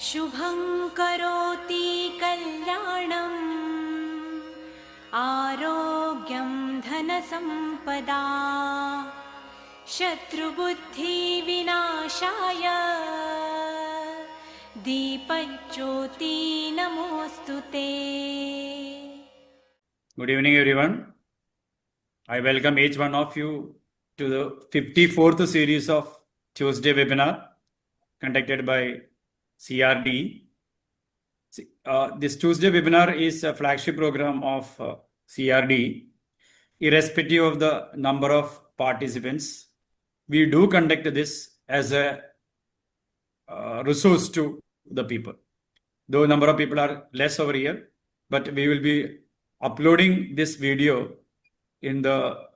शुभं करोति कल्याणम् आरोग्यं धनसम्पदा शत्रुबुद्धिविनाशाय दीपज्योति नमोऽस्तु ते। Good evening, everyone. I welcome each one of you to the 54th series of Tuesday webinar conducted by CRD. This Tuesday webinar is a flagship program of CRD. Irrespective of the number of participants, we do conduct this as a resource to the people. Though number of people are less over here, but we will be uploading this video in our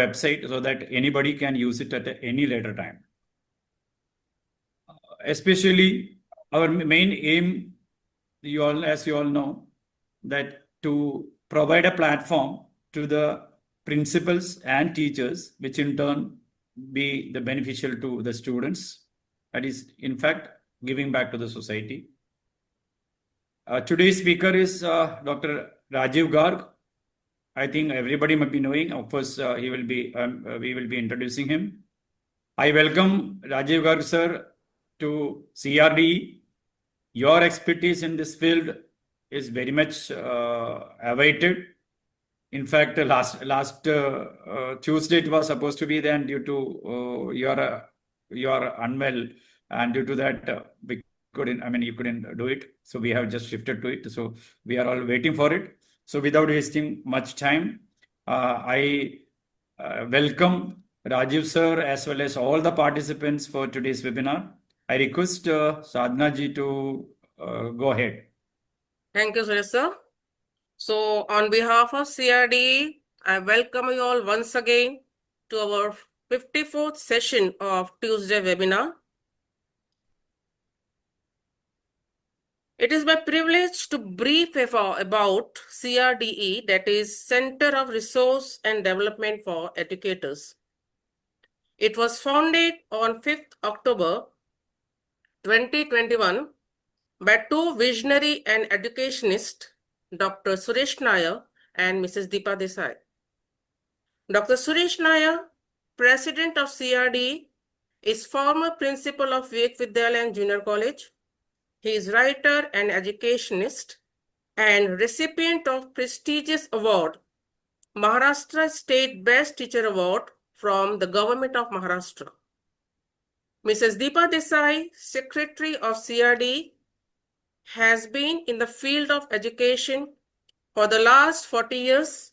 website so that anybody can use it at any later time. Especially our main aim, as you all know, that to provide a platform to the principals and teachers, which in turn be the beneficial to the students. That is, in fact, giving back to the society. Today's speaker is Dr. Rajiv Garg. I think everybody might be knowing. Of course, we will be introducing him. I welcome Rajiv Garg sir to CRD. Your expertise in this field is very much awaited. In fact, last Tuesday it was supposed to be then, due to you are unwell, and due to that you couldn't do it. So we have just shifted to it. So we are all waiting for it. So without wasting much time, I welcome Rajiv sir as well as all the participants for today's webinar. I request Sadhna ji to go ahead. Thank you, Suresh sir. So on behalf of CRD, I welcome you all once again to our 54th session of Tuesday webinar. It is my privilege to brief about CRDE, that is Center of Resource and Development for Educators. It was founded on 5th October 2021 by two visionary and educationists, Dr. Suresh Nair and Mrs. Deepa Desai. Dr. Suresh Nair, President of CRD, is former principal of Vivek Vidyalaya Junior College. He is writer and educationist and recipient of prestigious award, Maharashtra State Best Teacher Award from the Government of Maharashtra. Mrs. Deepa Desai, Secretary of CRD, has been in the field of education for the last 40 years.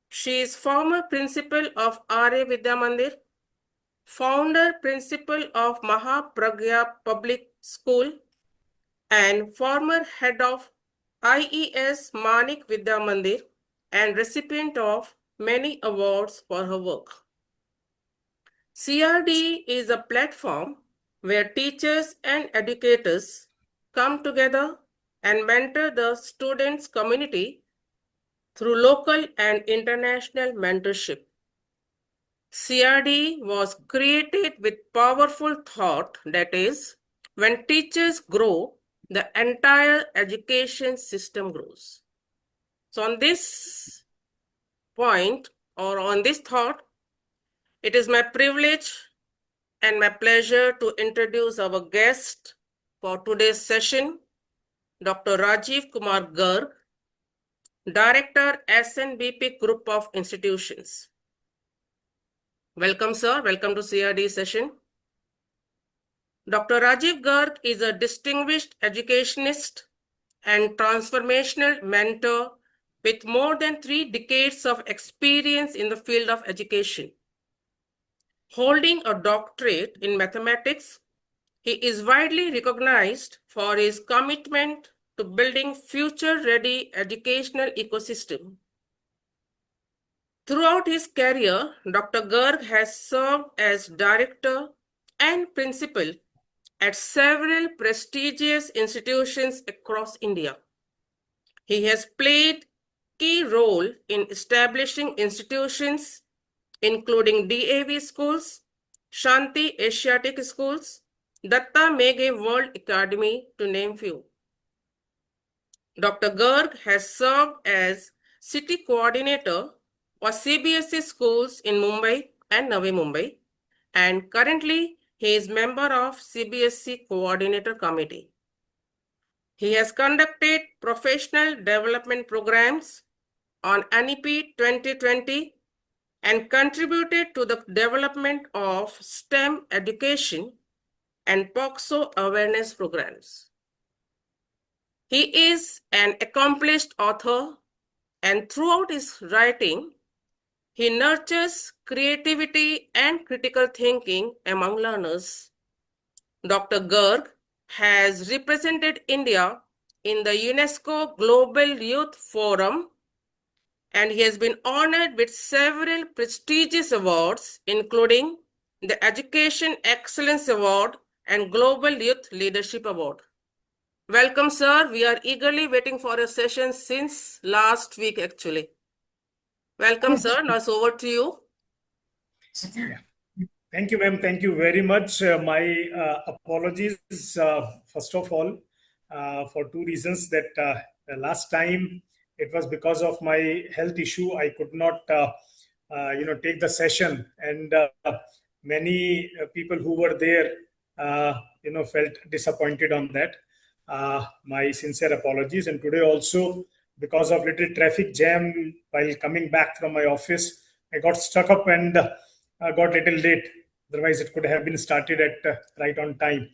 She is former principal of R.A. Vidya Mandir, founder principal of Mahapragya Public School, and former head of IES Manik Vidya Mandir, and recipient of many awards for her work. CRD is a platform where teachers and educators come together and mentor the students' community through local and international mentorship. CRD was created with powerful thought, that is, when teachers grow, the entire education system grows. So on this point, or on this thought, it is my privilege and my pleasure to introduce our guest for today's session, Dr. Rajiv Kumar Garg, Director, SNBP Group of Institutions. Welcome, sir. Welcome to CRD session. Dr. Rajiv Garg is a distinguished educationist and transformational mentor with more than 3 decades of experience in the field of education. Holding a doctorate in mathematics, he is widely recognized for his commitment to building future-ready educational ecosystem. Throughout his career, Dr. Garg has served as director and principal at several prestigious institutions across India. He has played key role in establishing institutions including DAV schools, Shanti Asiatic schools, Datta Meghe World Academy, to name few. Dr. Garg has served as city coordinator for CBSE schools in Mumbai and Navi Mumbai, and currently he is member of CBSE Coordinator Committee. He has conducted professional development programs on NEP 2020 and contributed to the development of STEM education and POXO awareness programs. He is an accomplished author, and throughout his writing, he nurtures creativity and critical thinking among learners. Dr. Garg has represented India in the UNESCO Global Youth Forum, and he has been honored with several prestigious awards, including the Education Excellence Award and Global Youth Leadership Award. Welcome, sir. We are eagerly waiting for your session since last week, actually. Welcome, sir. Now it's over to you. Thank you, ma'am. Thank you very much. My apologies, first of all, for two reasons. That the last time it was because of my health issue, I could not, take the session, and many people who were there, felt disappointed on that. My sincere apologies. And today also, because of little traffic jam while coming back from my office, I got stuck up and got little late. Otherwise, it could have been started at right on time.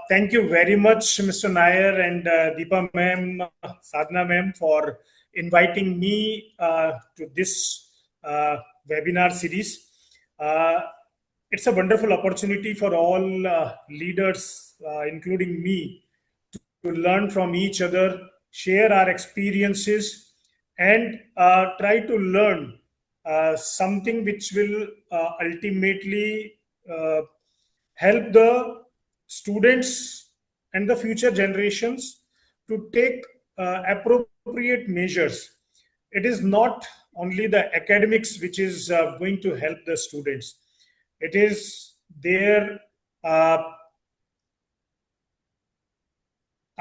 Thank you very much, Mr. Nair and Deepa ma'am, Sadhana ma'am, for inviting me to this webinar series. It's a wonderful opportunity for all leaders, including me, to learn from each other, share our experiences, and try to learn something which will ultimately help the students and the future generations to take appropriate measures. It is not only the academics which is going to help the students. It is their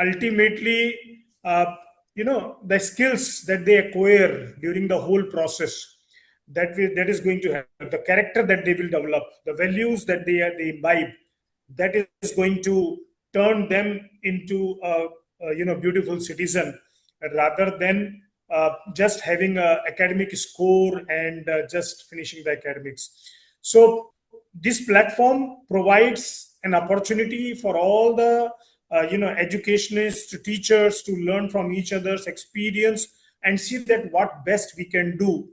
ultimately, the skills that they acquire during the whole process that is going to help, the character that they will develop, the values that they imbibe, that is going to turn them into a beautiful citizen, rather than just having a academic score and just finishing the academics. So this platform provides an opportunity for all the educationists, to teachers, to learn from each other's experience and see that what best we can do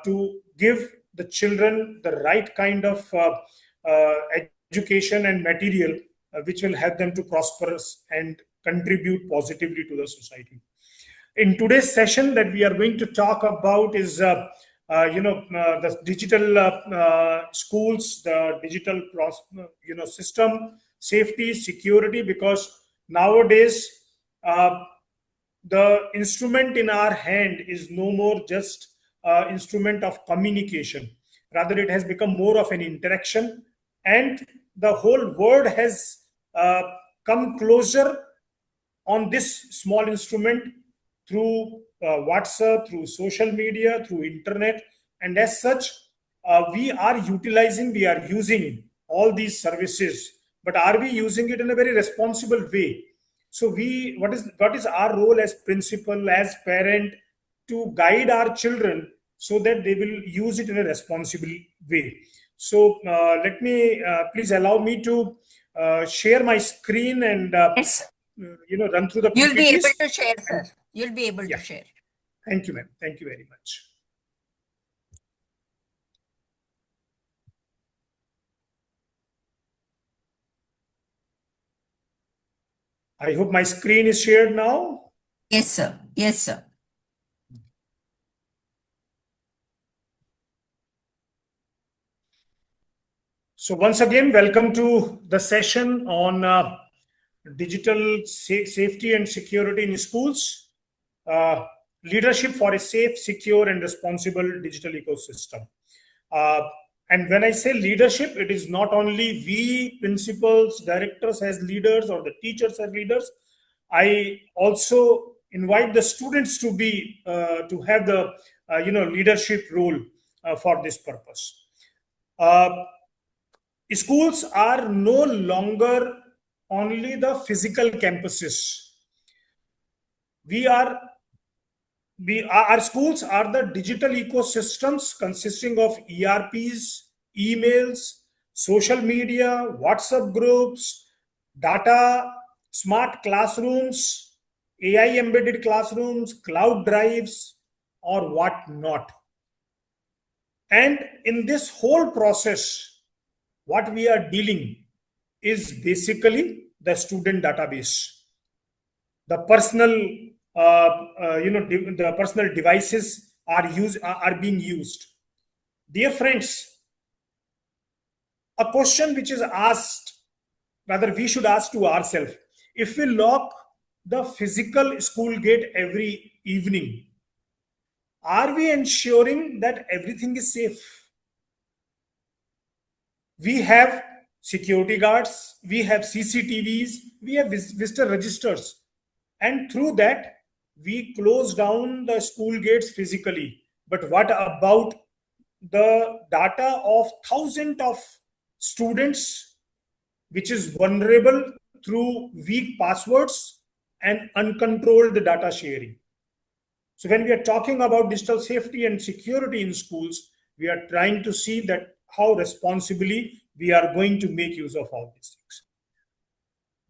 to give the children the right kind of education and material which will help them to prosper and contribute positively to the society. In today's session, that we are going to talk about is the digital schools, the digital system, safety, security, because nowadays the instrument in our hand is no more just instrument of communication. Rather, it has become more of an interaction, and the whole world has come closer on this small instrument through WhatsApp, through social media, through internet. And as such, we are using all these services, but are we using it in a very responsible way? So what is our role as principal, as parent, to guide our children so that they will use it in a responsible way? So let me, please allow me to share my screen and Yes, run through the you'll be able PPTs. to share, sir. You'll be able Yeah. to share. Thank you, ma'am. Thank you very much. I hope my screen is shared now. Yes, sir. Yes, sir. So once again, welcome to the session on digital safety and security in schools, leadership for a safe, secure, and responsible digital ecosystem. And when I say leadership, it is not only we principals, directors as leaders or the teachers as leaders. I also invite the students to be to have the leadership role for this purpose. Uh, Schools are no longer only the physical campuses. We are our schools are the digital ecosystems consisting of ERPs, emails, social media, WhatsApp groups, data, smart classrooms, AI embedded classrooms, cloud drives, or what not. And in this whole process, what we are dealing is basically the student database, the personal the personal devices are being used. Dear friends, a question which is asked, rather we should ask to ourselves, if we lock the physical school gate every evening, are we ensuring that everything is safe? We have security guards, we have CCTVs, we have visitor registers, and through that we close down the school gates physically. But what about the data of thousands of students, which is vulnerable through weak passwords and uncontrolled data sharing? So when we are talking about digital safety and security in schools, we are trying to see that how responsibly we are going to make use of all these things.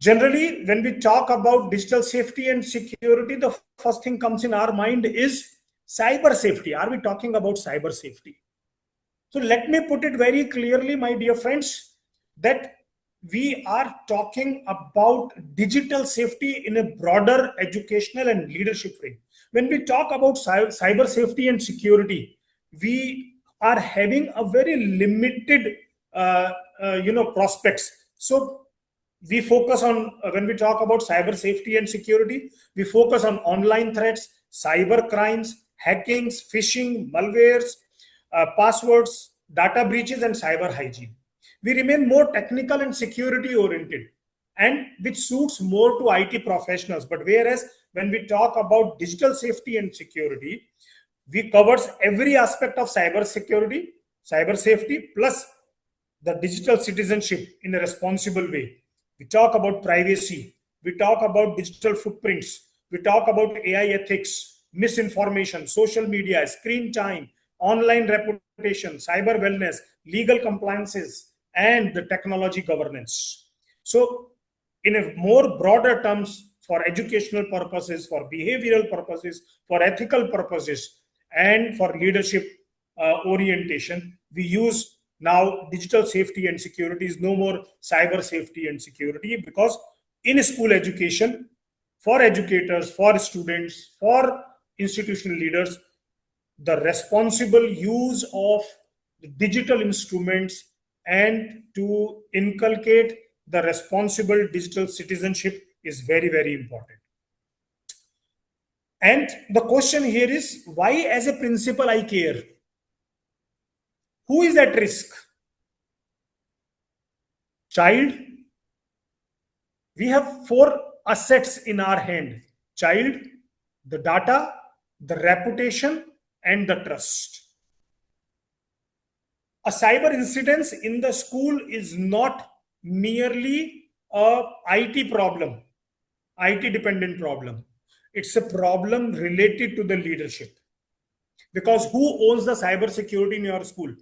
Generally, when we talk about digital safety and security, the first thing comes in our mind is cyber safety. Are we talking about cyber safety? So let me put it very clearly, my dear friends, that we are talking about digital safety in a broader educational and leadership frame. When we talk about cyber safety and security, we are having a very limited, prospects. So we focus on, when we talk about cyber safety and security, we focus on online threats, cyber crimes, hackings, phishing, malwares, passwords, data breaches, and cyber hygiene. We remain more technical and security oriented, and which suits more to IT professionals. But whereas when we talk about digital safety and security, we covers every aspect of cyber security, cyber safety, plus the digital citizenship in a responsible way. We talk about privacy, we talk about digital footprints, we talk about AI ethics, misinformation, social media, screen time, online reputation, cyber wellness, legal compliances, and the technology governance. So, in a more broader terms, for educational purposes, for behavioral purposes, for ethical purposes, and for leadership orientation, we use now digital safety and security is no more cyber safety and security, because in school education, for educators, for students, for institutional leaders, the responsible use of digital instruments and to inculcate the responsible digital citizenship is very, very important. And the question here is, why as a principal I care? Who is at risk? Child. We have four assets in our hand: child, the data, the reputation, and the trust. A cyber incident in the school is not merely a IT problem, IT dependent problem. It's a problem related to the leadership. Because who owns the cyber security in your school?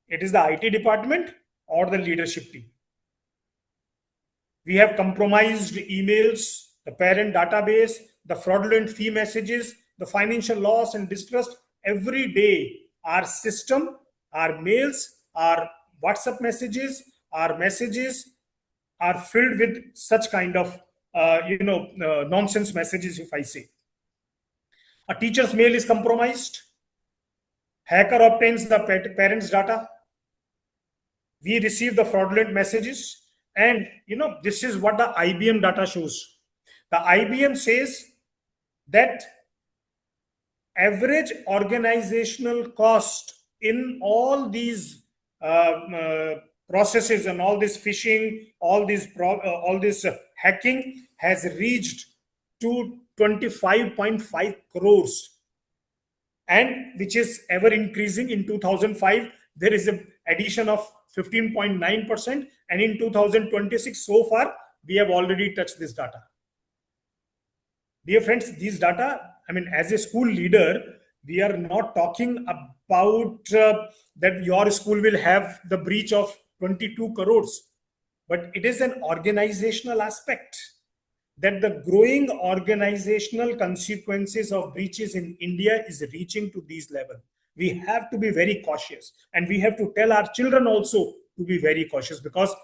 It is the IT department or the leadership team. We have compromised emails, the parent database, the fraudulent fee messages, the financial loss and distrust. Every day, our system, our mails, our WhatsApp messages, our messages are filled with such kind of nonsense messages, if I say. A teacher's mail is compromised. Hacker obtains the parent's data. We receive the fraudulent messages. And this is what the IBM data shows. The IBM says that average organizational cost in all these processes and all this phishing, all this hacking has reached to 25.5 crores, and which is ever increasing. In 2005 there is an addition of 15.9%, and in 2026 so far we have already touched this data. Dear friends, these data, I mean, as a school leader, we are not talking about that your school will have the breach of 22 crores, but it is an organizational aspect, that the growing organizational consequences of breaches in India is reaching to these levels. We have to be very cautious, and we have to tell our children also to be very cautious, because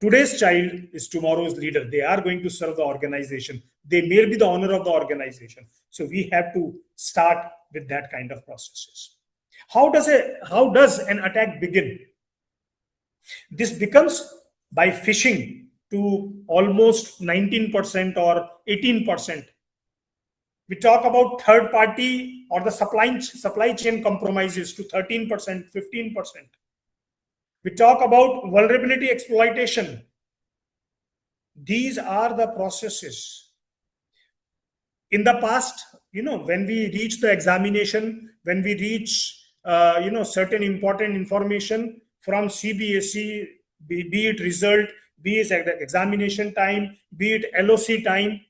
today's child is tomorrow's leader. They are going to serve the organization. They may be the owner of the organization. So we have to start with that kind of processes. How does an attack begin? This becomes by phishing to almost 19% or 18%. We talk about third party or the supply chain compromises to 13%, 15%. We talk about vulnerability exploitation. These are the processes. In the past, when we reach the examination, when we reach, certain important information from CBSE, be it result, be it examination time, be it LOC time,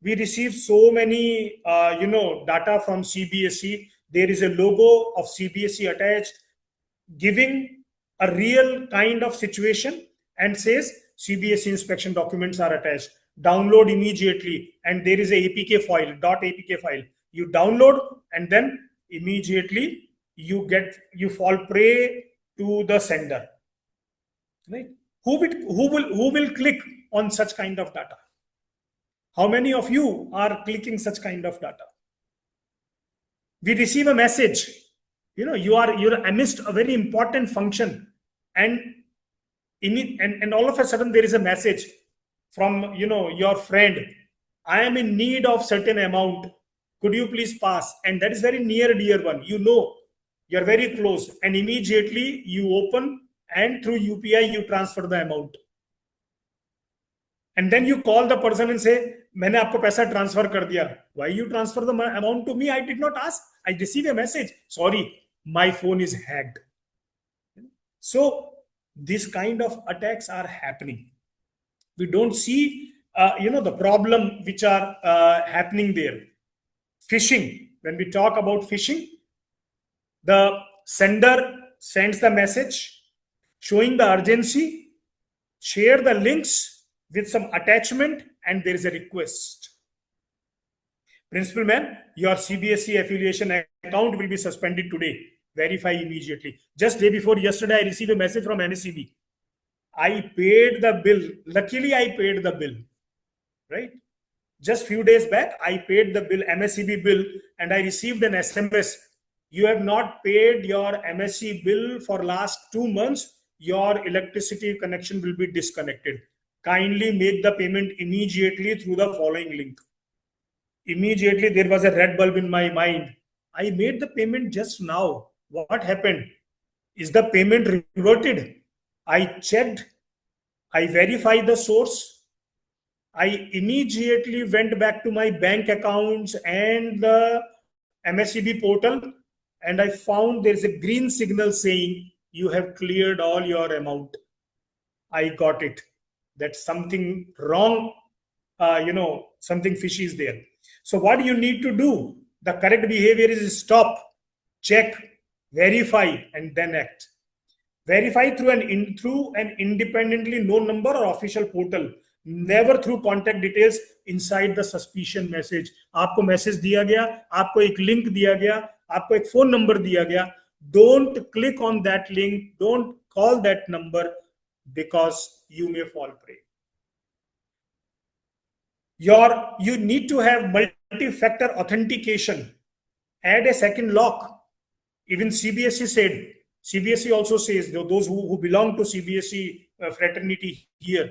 we receive so many, data from CBSE. There is a logo of CBSE attached, giving a real kind of situation, and says CBSE inspection documents are attached. Download immediately, and there is a APK file, .apk file. You download, and then immediately you fall prey to the sender. Right? Who will click on such kind of data? How many of you are clicking such kind of data? We receive a message. You're amidst a very important function, and all of a sudden there is a message from your friend. I am in need of certain amount. Could you please pass? And that is very near dear one. You're very close, and immediately you open, and through UPI you transfer the amount. And then you call the person and say, मैंने आपको पैसा transfer कर दिया. Why you transfer the amount to me? I did not ask. I received a message. Sorry, my phone is hacked. So this kind of attacks are happening. We don't see, the problem which are happening there. Phishing. When we talk about phishing, the sender sends the message showing the urgency, share the links with some attachment, and there is a request. Principal man, your CBSE affiliation account will be suspended today. Verify immediately. Just day before yesterday, I received a message from MSCB. I paid the bill. Luckily, I paid the bill. Right? Just few days back, I paid the bill, MSCB bill, and I received an SMS. You have not paid your MSC bill for last 2 months. Your electricity connection will be disconnected. Kindly make the payment immediately through the following link. Immediately, there was a red bulb in my mind. I made the payment just now. What happened? Is the payment reverted? I checked. I verified the source. I immediately went back to my bank accounts and the MSCB portal, and I found there's a green signal saying you have cleared all your amount. I got it. That's something wrong, something fishy is there. So what you need to do, the correct behavior is stop, check, verify, and then act. Verify through an independently known number or official portal, never through contact details inside the suspicion message. आपको message दिया गया, आपको एक link दिया गया, आपको एक phone number दिया गया. Don't click on that link, don't call that number, because you may fall prey. You need to have multi-factor authentication. Add a second lock. Even CBSE also says, those who belong to CBSE fraternity here,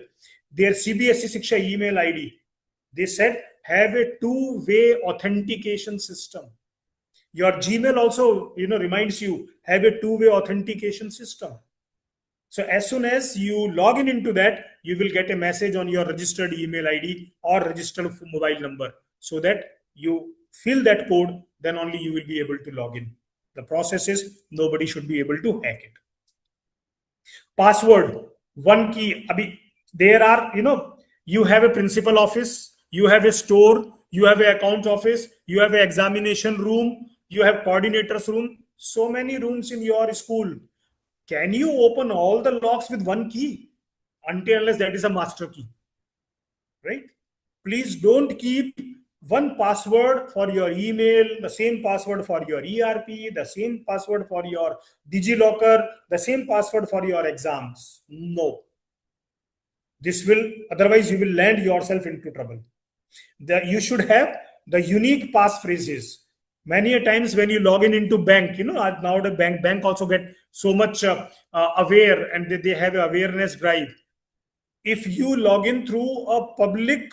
their CBSE Shiksha email ID, they said have a two-way authentication system. Your Gmail also reminds you, have a two-way authentication system. So as soon as you log in into that, you will get a message on your registered email ID or registered mobile number, so that you fill that code, then only you will be able to log in. The process is nobody should be able to hack it. Password, one key. There are, you have a principal office, you have a store, you have an account office, you have an examination room, you have coordinators room, so many rooms in your school. Can you open all the locks with one key? Until unless that is a master key, right? Please don't keep one password for your email, the same password for your ERP, the same password for your DigiLocker, the same password for your exams. No. This will, otherwise you will land yourself into trouble. You should have the unique passphrases. Many a times when you log in into bank, now the bank also get so much aware, and they have an awareness drive. If you log in through a public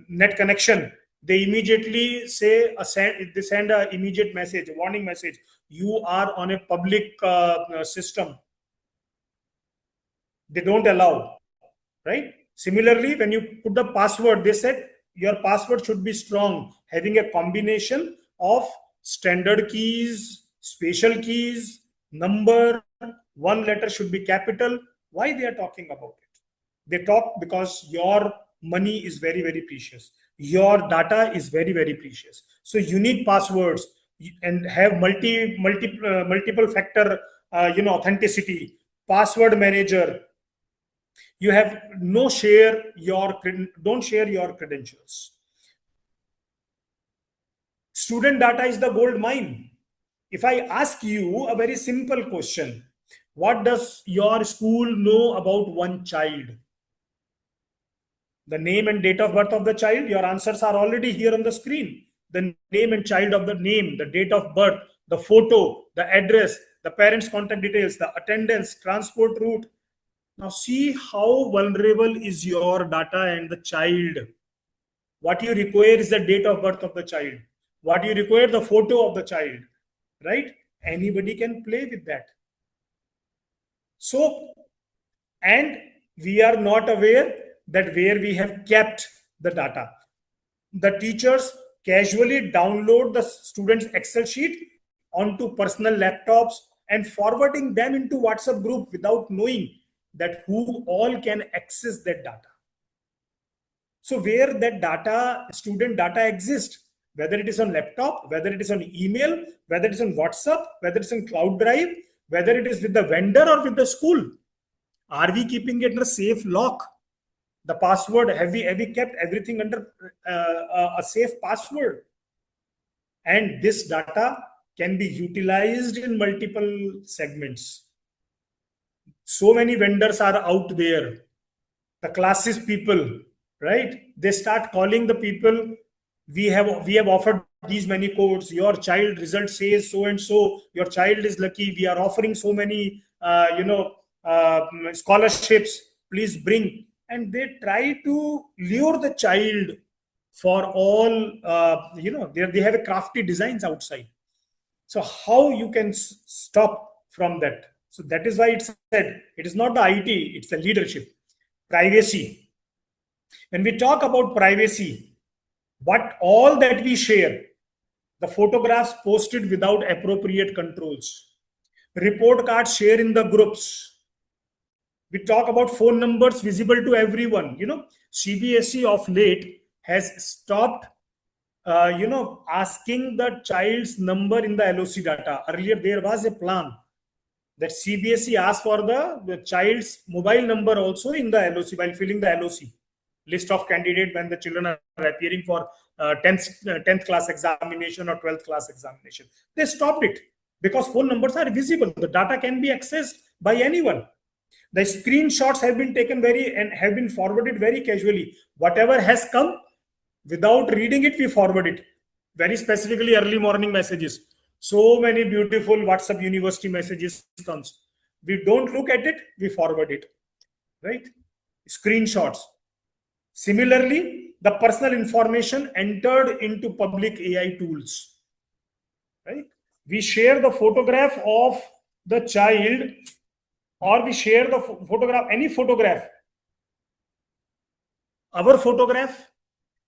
net connection, they immediately say they send a immediate message, a warning message: you are on a public system. They don't allow, right? Similarly, when you put the password, they said your password should be strong, having a combination of standard keys, special keys, number, one letter should be capital. Why they are talking about it? They talk because your money is very, very precious. Your data is very, very precious. So unique passwords and have multiple factor, authenticity, password manager. You have no share your don't share your credentials. Student data is the gold mine. If I ask you a very simple question, what does your school know about one child? The name and date of birth of the child, your answers are already here on the screen. The name and child of the name, the date of birth, the photo, the address, the parents' contact details, the attendance, transport route. Now see how vulnerable is your data and the child. What you require is the date of birth of the child. What you require, the photo of the child, right? Anybody can play with that. So, and we are not aware that where we have kept the data. The teachers casually download the students' Excel sheet onto personal laptops and forwarding them into WhatsApp group without knowing that who all can access that data. So where that data, student data exists, whether it is on laptop, whether it is on email, whether it is on WhatsApp, whether it's on cloud drive, whether it is with the vendor or with the school, are we keeping it in a safe lock? The password, have we kept everything under a safe password? And this data can be utilized in multiple segments. So many vendors are out there. The classes people, right? They start calling the people. We have offered these many codes. Your child result says so and so. Your child is lucky. We are offering so many, scholarships. Please bring. And they try to lure the child for all. They have a crafty designs outside. So how you can stop from that? So that is why it said it is not the IT, it's the leadership. Privacy. When we talk about privacy, what all that we share, the photographs posted without appropriate controls, report cards shared in the groups. We talk about phone numbers visible to everyone. CBSE of late has stopped asking the child's number in the LOC data. Earlier, there was a plan that CBSE asked for the child's mobile number also in the LOC while filling the LOC list of candidate when the children are appearing for 10th class examination or 12th class examination. They stopped it because phone numbers are visible. The data can be accessed by anyone. The screenshots have been taken and have been forwarded very casually. Whatever has come, without reading it, we forward it. Very specifically, early morning messages. So many beautiful WhatsApp university messages comes. We don't look at it, we forward it. Right? Screenshots. Similarly, the personal information entered into public AI tools. Right? We share the photograph of the child, or we share the photograph, any photograph, our photograph,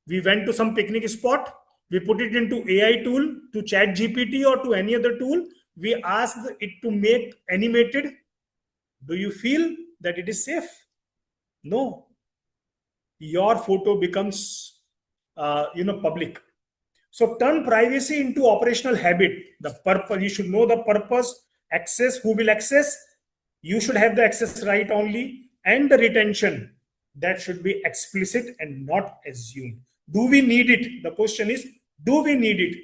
we went to some picnic spot, we put it into AI tool, to chat GPT or to any other tool, we asked it to make animated. Do you feel that it is safe? No. Your photo becomes public. So turn privacy into operational habit. The purpose, you should know the purpose, access, who will access. You should have the access right only, and the retention, that should be explicit and not assumed. Do we need it? The question is, do we need it?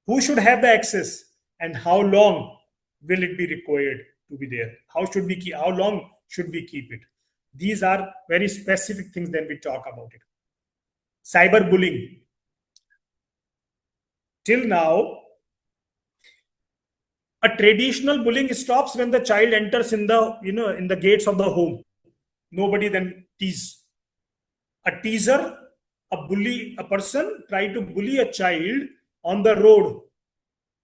Who should have the access, and how long will it be required to be there? How long should we keep it? These are very specific things when we talk about it. Cyberbullying. Till now, a traditional bullying stops when the child enters in the gates of the home. Nobody then tease. A teaser, a bully, a person try to bully a child on the road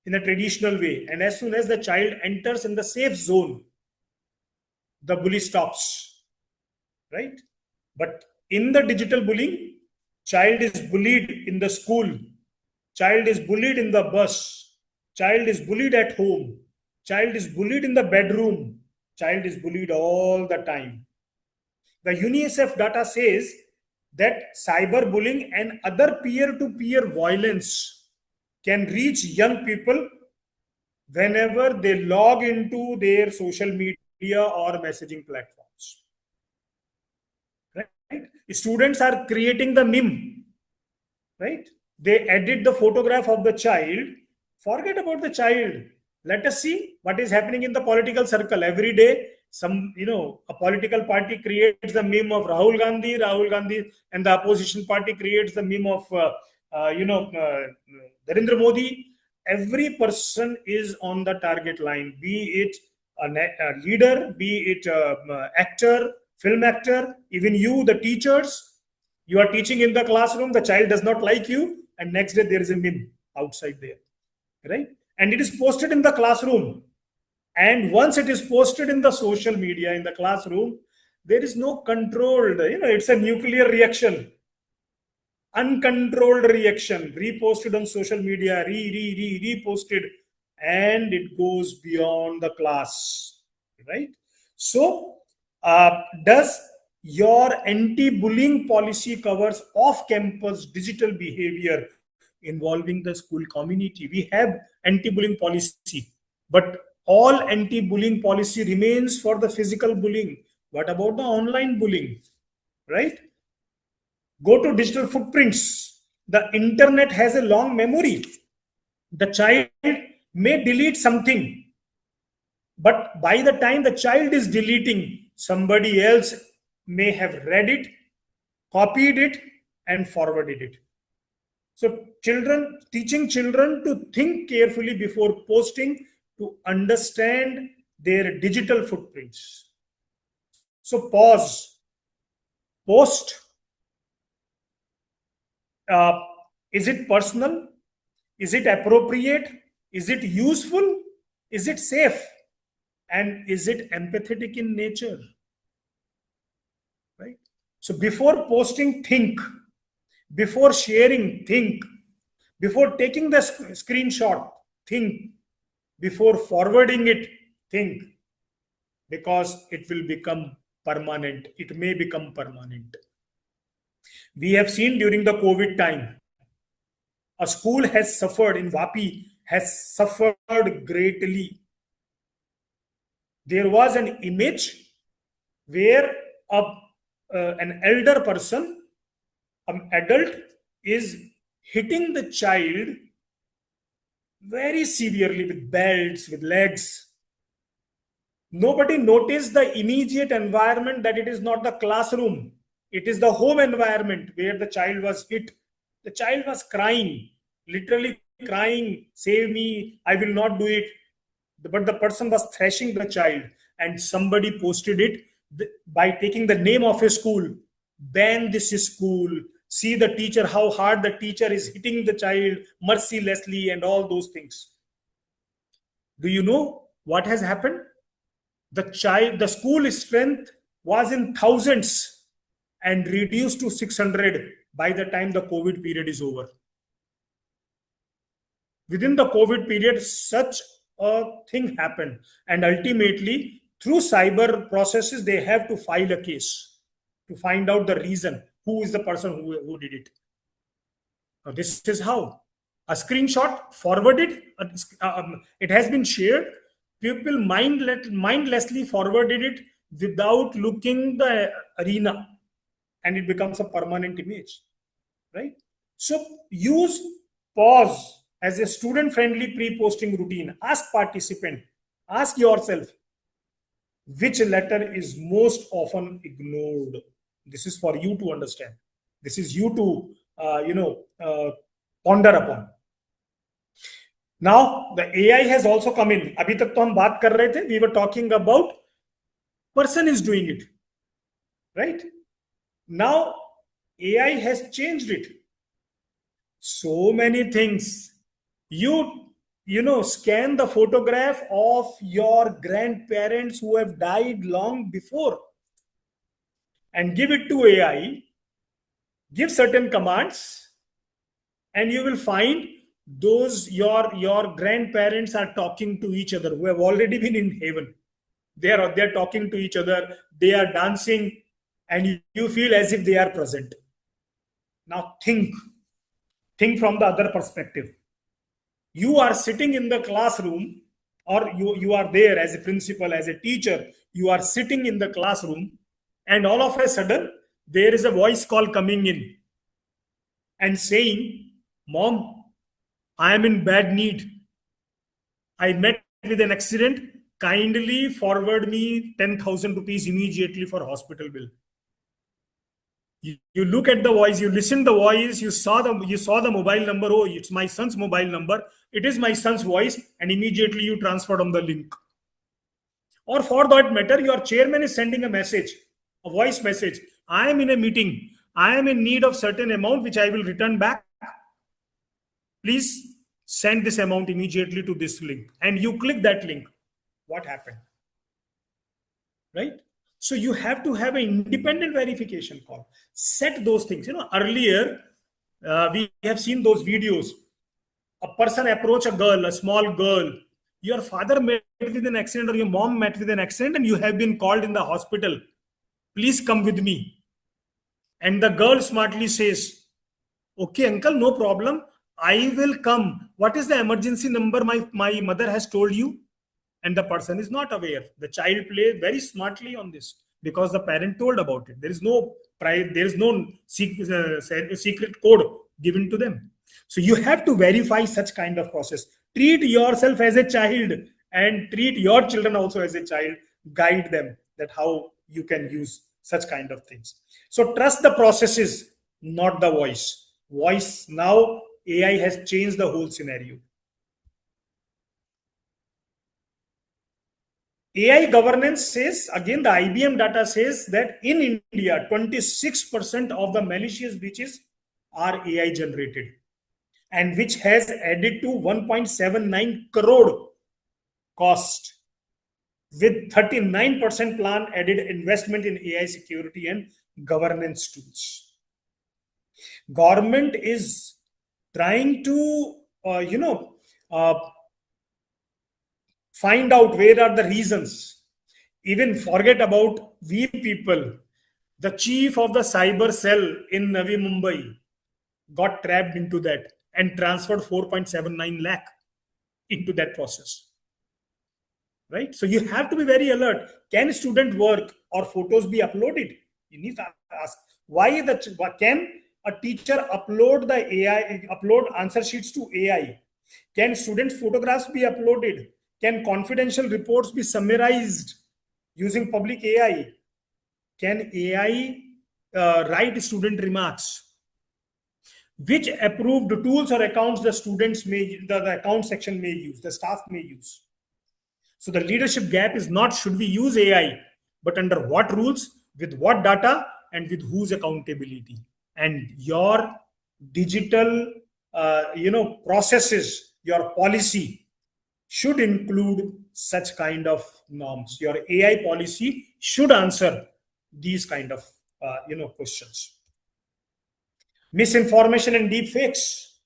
in a traditional way, and as soon as the child enters in the safe zone, the bully stops, right? But in the digital bullying, child is bullied in the school, child is bullied in the bus, child is bullied at home, child is bullied in the bedroom, child is bullied all the time. The UNICEF data says that cyberbullying and other peer-to-peer violence can reach young people whenever they log into their social media or messaging platforms. Right? Students are creating the meme, right? They edit the photograph of the child. Forget about the child. Let us see what is happening in the political circle. Every day, a political party creates the meme of Rahul Gandhi, and the opposition party creates the meme of, Narendra Modi. Every person is on the target line, be it a leader, be it actor, film actor, even you, the teachers. You are teaching in the classroom, the child does not like you, and next day there is a meme outside there, right? And it is posted in the classroom. And once it is posted in the social media, in the classroom, there is no controlled, it's a nuclear reaction, uncontrolled reaction, reposted on social media, reposted, and it goes beyond the class, right? So, does your anti-bullying policy covers off-campus digital behavior involving the school community? We have anti-bullying policy, but all anti-bullying policy remains for the physical bullying. What about the online bullying, right? Go to digital footprints. The internet has a long memory. The child may delete something, but by the time the child is deleting, somebody else may have read it, copied it, and forwarded it. So teaching children to think carefully before posting, to understand their digital footprints. So pause, post. Is it personal? Is it appropriate? Is it useful? Is it safe? And is it empathetic in nature? Right? So before posting, think. Before sharing, think. Before taking the screenshot, think. Before forwarding it, think. Because it will become permanent. It may become permanent. We have seen during the COVID time, a school has suffered in Vapi, has suffered greatly. There was an image where an elder person, an adult, is hitting the child very severely with belts, with legs. Nobody noticed the immediate environment, that it is not the classroom. It is the home environment where the child was hit. The child was crying, literally crying, save me, I will not do it. But the person was thrashing the child, and somebody posted it by taking the name of a school. Ban this school. See the teacher, how hard the teacher is hitting the child mercilessly, and all those things. Do you know what has happened? The school strength was in thousands and reduced to 600 by the time the COVID period is over. Within the COVID period, such a thing happened. And ultimately, through cyber processes, they have to file a case to find out the reason, who is the person who did it. Now, this is how a screenshot forwarded, it has been shared. People mindlessly forwarded it without looking the arena, and it becomes a permanent image, right? So use pause as a student-friendly pre-posting routine. Ask participant, ask yourself, which letter is most often ignored? This is for you to understand. This is you to ponder upon. Now the AI has also come in. अभी तक तो हम बात कर रहे थे. We were talking about person is doing it, right? Now AI has changed it. So many things. You scan the photograph of your grandparents who have died long before and give it to AI, give certain commands, and you will find those your grandparents are talking to each other who have already been in heaven. They're talking to each other, they are dancing, and you feel as if they are present. Now think from the other perspective. You are sitting in the classroom, or you are there as a principal, as a teacher, you are sitting in the classroom, and all of a sudden there is a voice call coming in and saying, "Mom, I am in bad need. I met with an accident. Kindly forward me 10,000 rupees immediately for hospital bill." You look at the voice, you listen the voice, you saw the mobile number. Oh, it's my son's mobile number. It is my son's voice, and immediately you transferred on the link. Or for that matter, your chairman is sending a message, a voice message. I am in a meeting. I am in need of certain amount which I will return back. Please send this amount immediately to this link. And you click that link. What happened? Right? So you have to have an independent verification call. Set those things. Earlier, we have seen those videos. A person approach a girl, a small girl. Your father met with an accident or your mom met with an accident and you have been called in the hospital. Please come with me. And the girl smartly says, "Okay, uncle, no problem. I will come. What is the emergency number my mother has told you?" And the person is not aware. The child plays very smartly on this because the parent told about it. There is no secret code given to them. So you have to verify such kind of process. Treat yourself as a child and treat your children also as a child. Guide them that how you can use such kind of things. So trust the processes, not the voice. Voice, now AI has changed the whole scenario. AI governance says, again, the IBM data says that in India, 26% of the malicious breaches are AI generated, and which has added to 1.79 crore cost, with 39% plan added investment in AI security and governance tools. Government is trying to, find out where are the reasons. Even forget about we people. The chief of the cyber cell in Navi Mumbai got trapped into that and transferred 4.79 lakh into that process. Right? So you have to be very alert. Can student work or photos be uploaded? You need to ask, can a teacher upload answer sheets to AI? Can student photographs be uploaded? Can confidential reports be summarized using public AI? Can AI write student remarks? Which approved tools or accounts the account section may use, the staff may use? So the leadership gap is not should we use AI, but under what rules, with what data, and with whose accountability. And your digital, processes, your policy should include such kind of norms. Your AI policy should answer these kind of questions. Misinformation and deep fakes.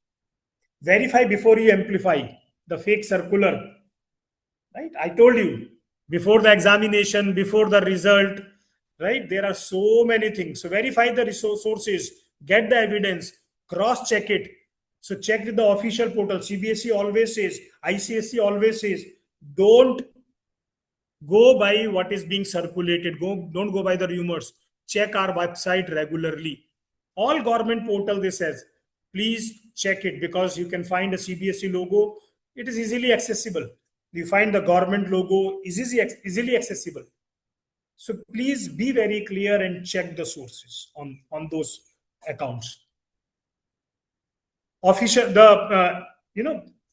Verify before you amplify the fake circular. Right? I told you before the examination, before the result, right? There are so many things. So verify the sources, get the evidence, cross check it. So check with the official portal. CBSE always says, ICSE always says, don't go by what is being circulated. Don't go by the rumors. Check our website regularly. All government portal this says, please check it, because you can find a CBSE logo. It is easily accessible. You find the government logo is easily accessible. So please be very clear and check the sources on those accounts. Official,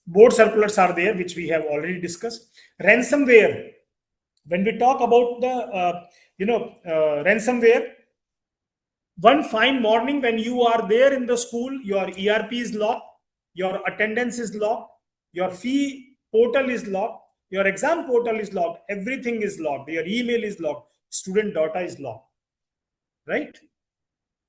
board circulars are there, which we have already discussed. Ransomware. When we talk about the ransomware, one fine morning when you are there in the school, your ERP is locked, your attendance is locked, your fee portal is locked, your exam portal is locked, everything is locked, your email is locked, student data is locked, right?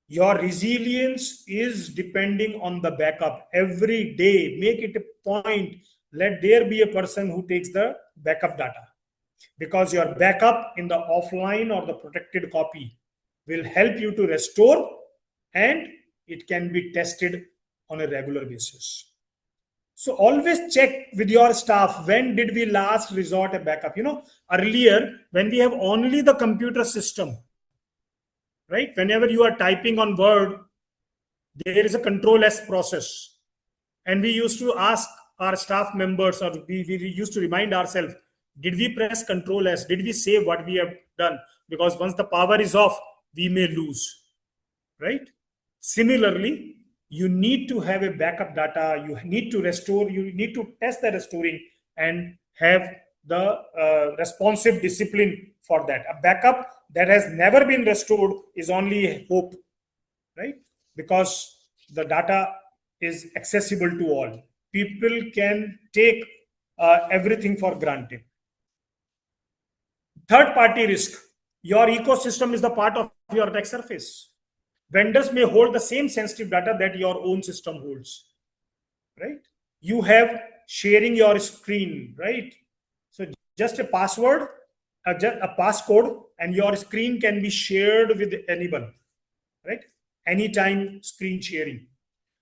Your resilience is depending on the backup. Every day, make it a point, let there be a person who takes the backup data, because your backup in the offline or the protected copy will help you to restore, and it can be tested on a regular basis. So always check with your staff, when did we last resort a backup? Earlier, when we have only the computer system, right? Whenever you are typing on Word, there is a Control S process. And we used to ask our staff members, or we used to remind ourselves, did we press Control S? Did we save what we have done? Because once the power is off, we may lose, right? Similarly, you need to have a backup data. You need to restore. You need to test the restoring and have the responsive discipline for that. A backup that has never been restored is only a hope, right? Because the data is accessible to all. People can take everything for granted. Third party risk. Your ecosystem is the part of your attack surface. Vendors may hold the same sensitive data that your own system holds, right? You have sharing your screen, right? So just a password, just a passcode, and your screen can be shared with anyone, right? Anytime screen sharing.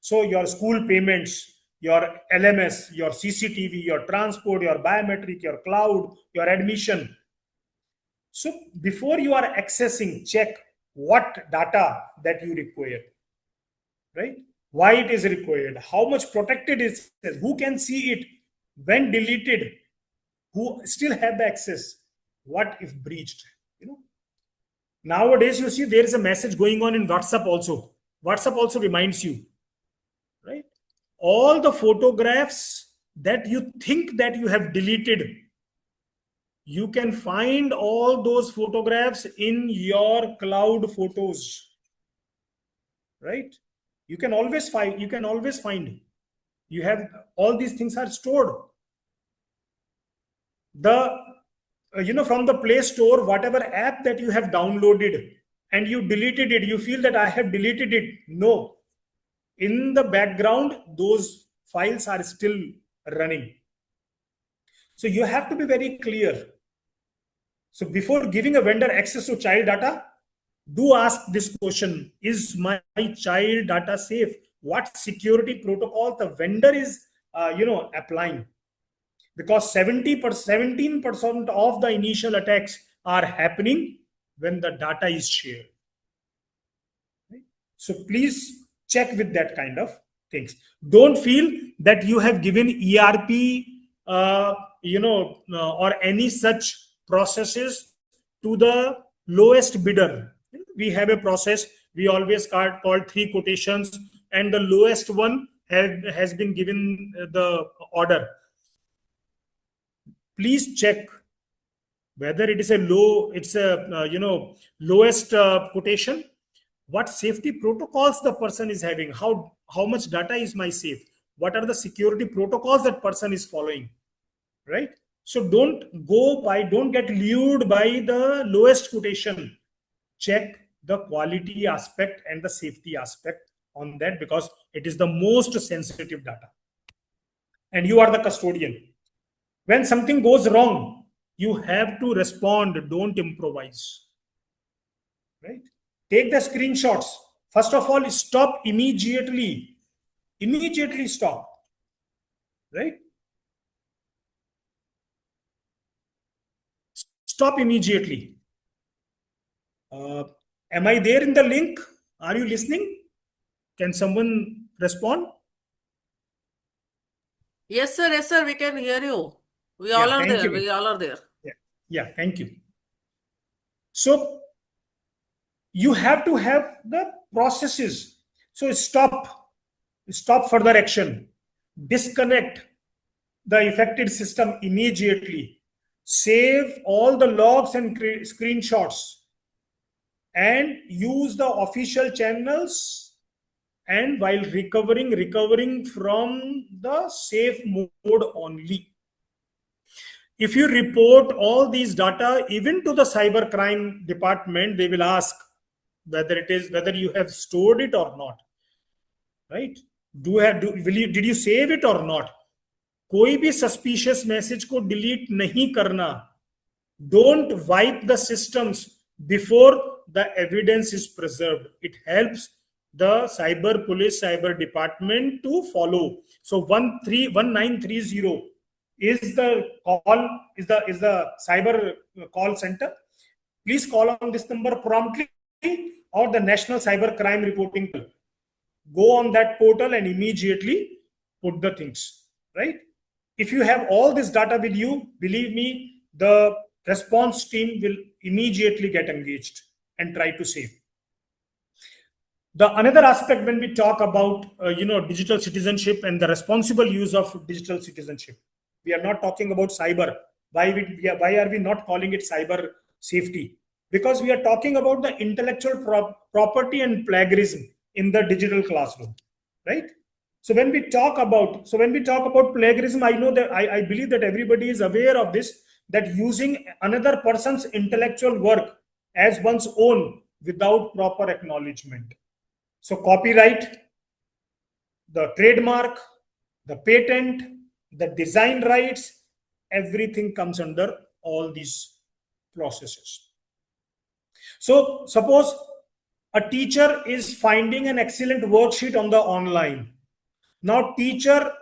So your school payments, your LMS, your CCTV, your transport, your biometric, your cloud, your admission. So before you are accessing, check what data that you require, right? Why it is required, how much protected it is, who can see it, when deleted, who still have the access, what if breached. Nowadays you see there is a message going on in WhatsApp also. WhatsApp also reminds you, right? All the photographs that you think that you have deleted, you can find all those photographs in your cloud photos, right? You can always find. You have all these things are stored. The from the Play Store, whatever app that you have downloaded and you deleted it, you feel that I have deleted it. No, in the background those files are still running. So you have to be very clear. So before giving a vendor access to child data, do ask this question: is my child data safe? What security protocol the vendor is applying? Because 17% of the initial attacks are happening when the data is shared. Right? So please check with that kind of things. Don't feel that you have given ERP or any such processes to the lowest bidder. We have a process, we always call 3 quotations, and the lowest one has been given the order. Please check whether it is a lowest quotation, what safety protocols the person is having, how much data is my safe, what are the security protocols that person is following, right? So don't get lured by the lowest quotation. Check the quality aspect and the safety aspect on that, because it is the most sensitive data. And you are the custodian. When something goes wrong, you have to respond, don't improvise. Right? Take the screenshots. First of all, stop immediately. Immediately stop. Right? Stop immediately. Am I there in the link? Are you listening? Can someone respond? Yes, sir. Yes, sir. We can hear you. We all Yeah, are thank there. you. We all are there. Yeah, thank you. So you have to have the processes. So stop further action, disconnect the affected system immediately, save all the logs and screenshots, and use the official channels. And while recovering from the safe mode only. If you report all these data even to the cybercrime department, they will ask whether you have stored it or not, right? Did you save it or not? कोई भी suspicious message को delete नहीं करना. Don't wipe the systems before the evidence is preserved. It helps the cyber police, cyber department to follow. So 1930 is the call, is the cyber call center. Please call on this number promptly, or the National Cyber Crime Reporting. Go on that portal and immediately put the things, right? If you have all this data with you, believe me, the response team will immediately get engaged and try to save. The another aspect when we talk about digital citizenship and the responsible use of digital citizenship, we are not talking about cyber. Why are we not calling it cyber safety? Because we are talking about the intellectual property and plagiarism in the digital classroom, right? So when we talk about plagiarism, I believe that everybody is aware of this, that using another person's intellectual work as one's own without proper acknowledgement. So copyright, the trademark, the patent, the design rights, everything comes under all these processes. So suppose a teacher is finding an excellent worksheet on the online. Now teacher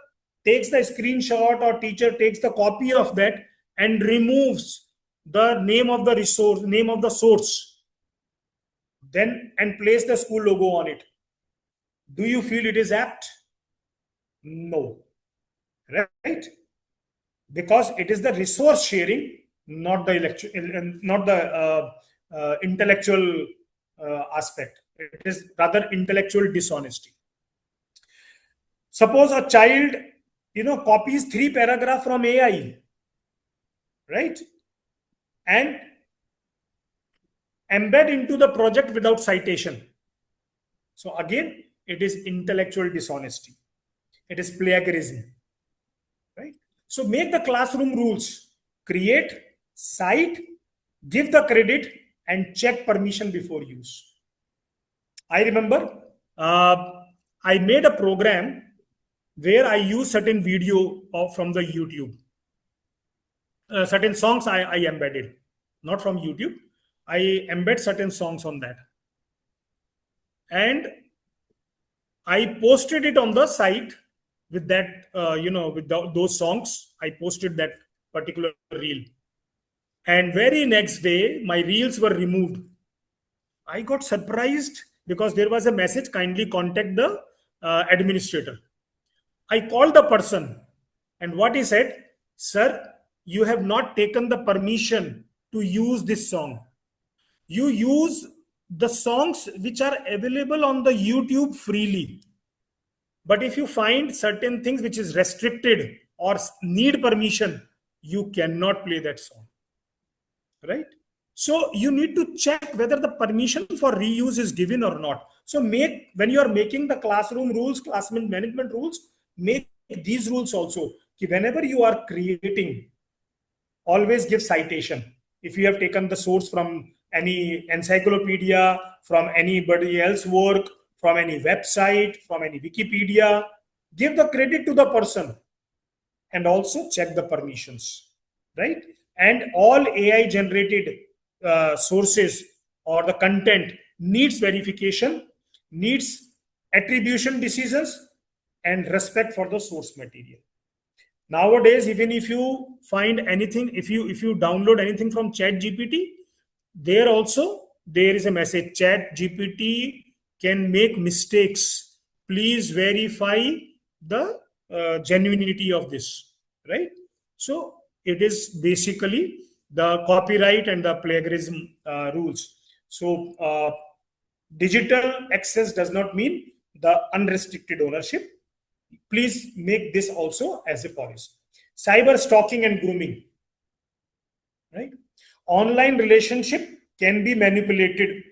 takes the screenshot or teacher takes the copy of that and removes the name of the resource, name of the source, then and place the school logo on it. Do you feel it is apt? No. Right? Because it is the resource sharing, not the intellectual aspect. It is rather intellectual dishonesty. Suppose a child, copies 3 paragraphs from AI, right, and embed into the project without citation. So again, it is intellectual dishonesty. It is plagiarism, right? So make the classroom rules: create, cite, give the credit, and check permission before use. I remember I made a program where I use certain video from the YouTube. Certain songs I embedded, not from YouTube. I embed certain songs on that. And I posted it on the site with that, with those songs. I posted that particular reel. And very next day, my reels were removed. I got surprised because there was a message, kindly contact the administrator. I called the person, and what he said, sir, you have not taken the permission to use this song. You use the songs which are available on the YouTube freely. But if you find certain things which is restricted or need permission, you cannot play that song. Right? So you need to check whether the permission for reuse is given or not. So when you are making the classroom rules, classroom management rules, make these rules also. Whenever you are creating always give citation. If you have taken the source from any encyclopedia, from anybody else work, from any website, from any Wikipedia, give the credit to the person and also check the permissions, right? And all AI generated sources or the content needs verification, needs attribution decisions, and respect for the source material. Nowadays, even if you find anything, if you download anything from Chat GPT, there also there is a message: Chat GPT can make mistakes, please verify the genuinity of this, right? So it is basically the copyright and the plagiarism rules. So digital access does not mean the unrestricted ownership. Please make this also as a policy. Cyber stalking and grooming, right? Online relationship can be manipulated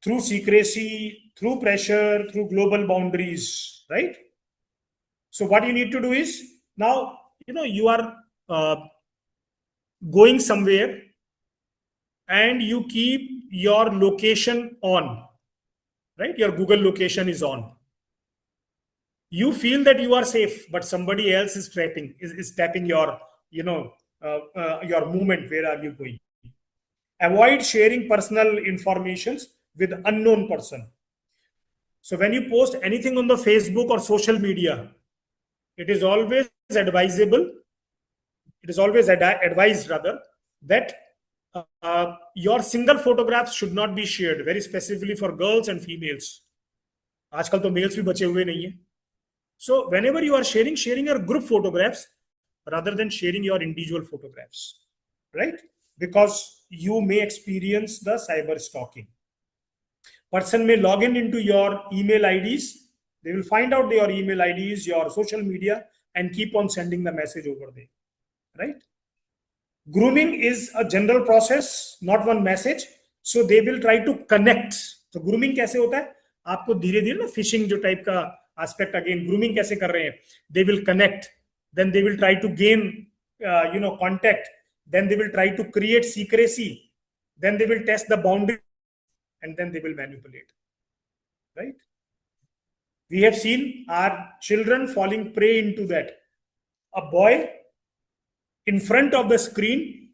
through secrecy, through pressure, through global boundaries, right? So what you need to do is, now you are going somewhere and you keep your location on, right? Your Google location is on. You feel that you are safe, but somebody else is tapping your your movement. Where are you going? Avoid sharing personal informations with unknown person. So when you post anything on the Facebook or social media, it is always advisable, it is always advised rather, that your single photographs should not be shared, very specifically for girls and females. आजकल तो mails भी बचे हुए नहीं है. So whenever you are sharing your group photographs rather than sharing your individual photographs, right? Because you may experience the cyber stalking. Person may log into your email IDs. They will find out your email IDs, your social media, and keep on sending the message over there, right? Grooming is a general process, not one message. So they will try to connect. So grooming कैसे होता है? आपको धीरे धीरे ना fishing जो type का aspect, again grooming कैसे कर रहे हैं? They will connect, then they will try to gain contact, then they will try to create secrecy, then they will test the boundary, and then they will manipulate, right? We have seen our children falling prey into that. A boy in front of the screen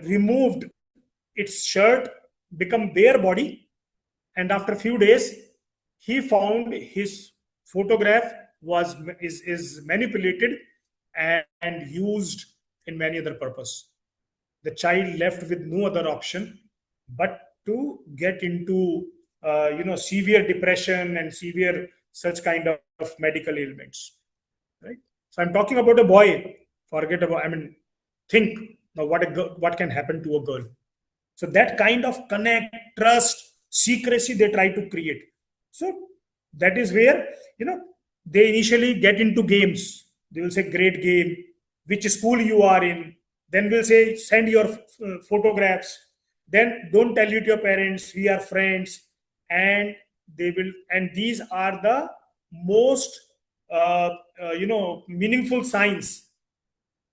removed its shirt, become bare body, and after a few days he found his photograph is manipulated and used in many other purpose. The child left with no other option but to get into severe depression and severe such kind of medical ailments, right? So I'm talking about a boy. Forget about, think now what can happen to a girl. So that kind of connect, trust, secrecy they try to create. So that is where they initially get into games. They will say great game, which school you are in, then we'll say send your photographs, then don't tell it to your parents, we are friends, and these are the most meaningful signs,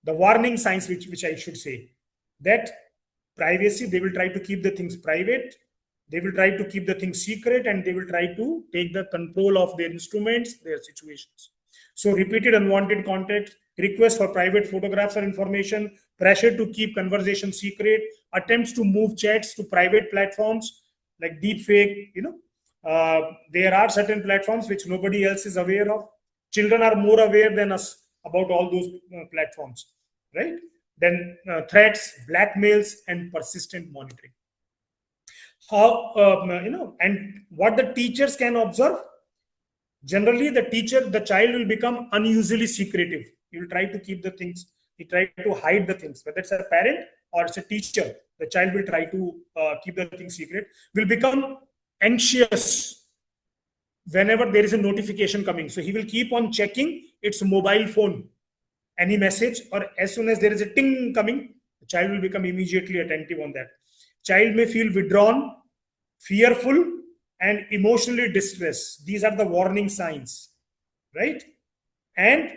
the warning signs, which I should say, that privacy, they will try to keep the things private, they will try to keep the things secret, and they will try to take the control of their instruments, their situations. So repeated unwanted contact, requests for private photographs or information, pressure to keep conversation secret, attempts to move chats to private platforms like deepfake. There are certain platforms which nobody else is aware of. Children are more aware than us about all those platforms, right? Then threats, blackmails, and persistent monitoring. How and what the teachers can observe. Generally, the child will become unusually secretive. He will try to keep the things. He try to hide the things. Whether it's a parent or it's a teacher, the child will try to keep the things secret. Will become anxious whenever there is a notification coming. So he will keep on checking its mobile phone, any message, or as soon as there is a ting coming, the child will become immediately attentive on that. Child may feel withdrawn, fearful, and emotionally distressed. These are the warning signs, right? And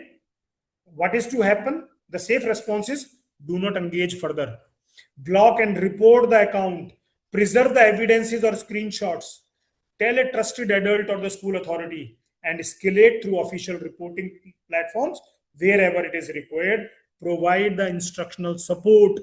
what is to happen? The safe response is do not engage further. Block and report the account. Preserve the evidences or screenshots. Tell a trusted adult or the school authority and escalate through official reporting platforms wherever it is required. Provide the instructional support.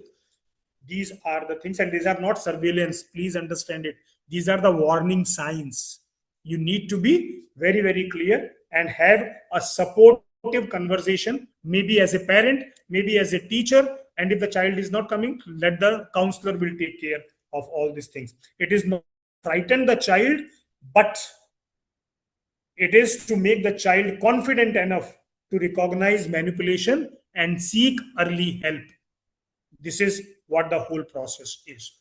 These are the things, and these are not surveillance. Please understand it. These are the warning signs. You need to be very, very clear and have a supportive conversation, maybe as a parent, maybe as a teacher. And if the child is not coming, let the counselor will take care of all these things. It is not to frighten the child, but it is to make the child confident enough to recognize manipulation and seek early help. This is what the whole process is.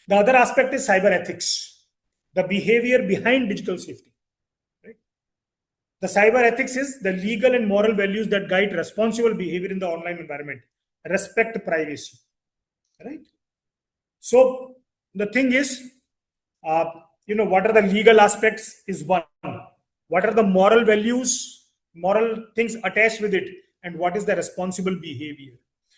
The other aspect is cyber ethics, the behavior behind digital safety. Right? The cyber ethics is the legal and moral values that guide responsible behavior in the online environment. Respect privacy. Right? So the thing is, what are the legal aspects is one. What are the moral values, moral things attached with it, and what is the responsible behavior?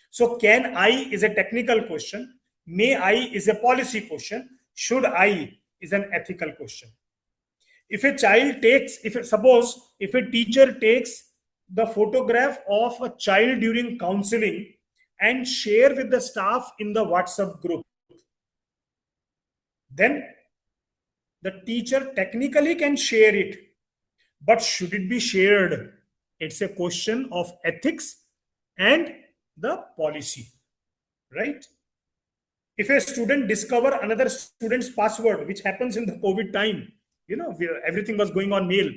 So can I is a technical question. May I is a policy question. Should I is an ethical question. If a child takes, suppose if a teacher takes the photograph of a child during counseling and share with the staff in the WhatsApp group, then the teacher technically can share it, but should it be shared? It's a question of ethics and the policy, right? If a student discover another student's password, which happens in the COVID time, everything was going on mail.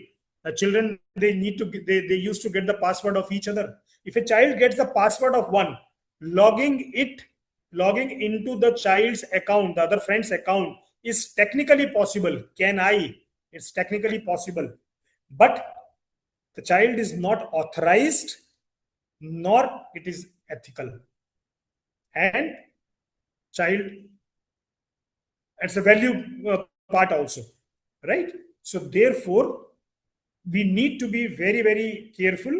Children, they used to get the password of each other. If a child gets the password of one, logging into the child's account, the other friend's account, is technically possible. It's technically possible. But the child is not authorized, nor it is ethical. And child, it's a value part also, right? So therefore, we need to be very, very careful.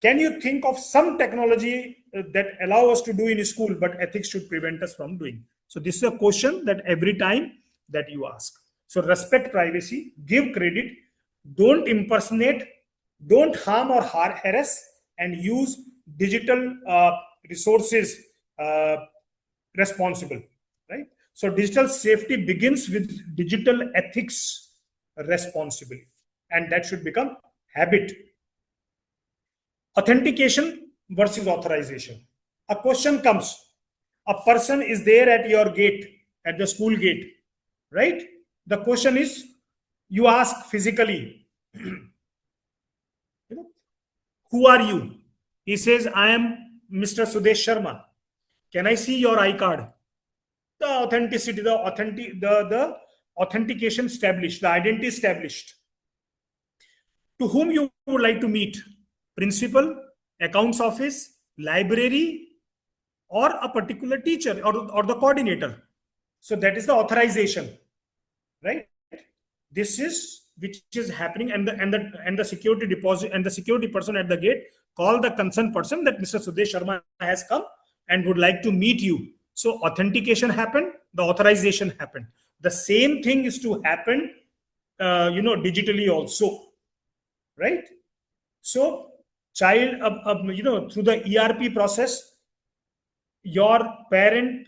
Can you think of some technology that allow us to do in school, but ethics should prevent us from doing? So this is a question that every time that you ask. So respect privacy, give credit, don't impersonate, don't harm or harass, and use digital resources responsible, right? So digital safety begins with digital ethics responsibly, and that should become habit. Authentication versus authorization. A question comes, a person is there at your gate, at the school gate, right? The question is, you ask physically, who are you? He says, I am Mr. Sudesh Sharma. Can I see your iCard? The authenticity, the authentication established, the identity established. To whom you would like to meet? Principal, accounts office, library, or a particular teacher or the coordinator. So that is the authorization, right? This is which is happening, and the security deposit and the security person at the gate call the concerned person that Mr. Sudesh Sharma has come and would like to meet you. So authentication happened, the authorization happened. The same thing is to happen, digitally also, right? So child, through the ERP process, your parent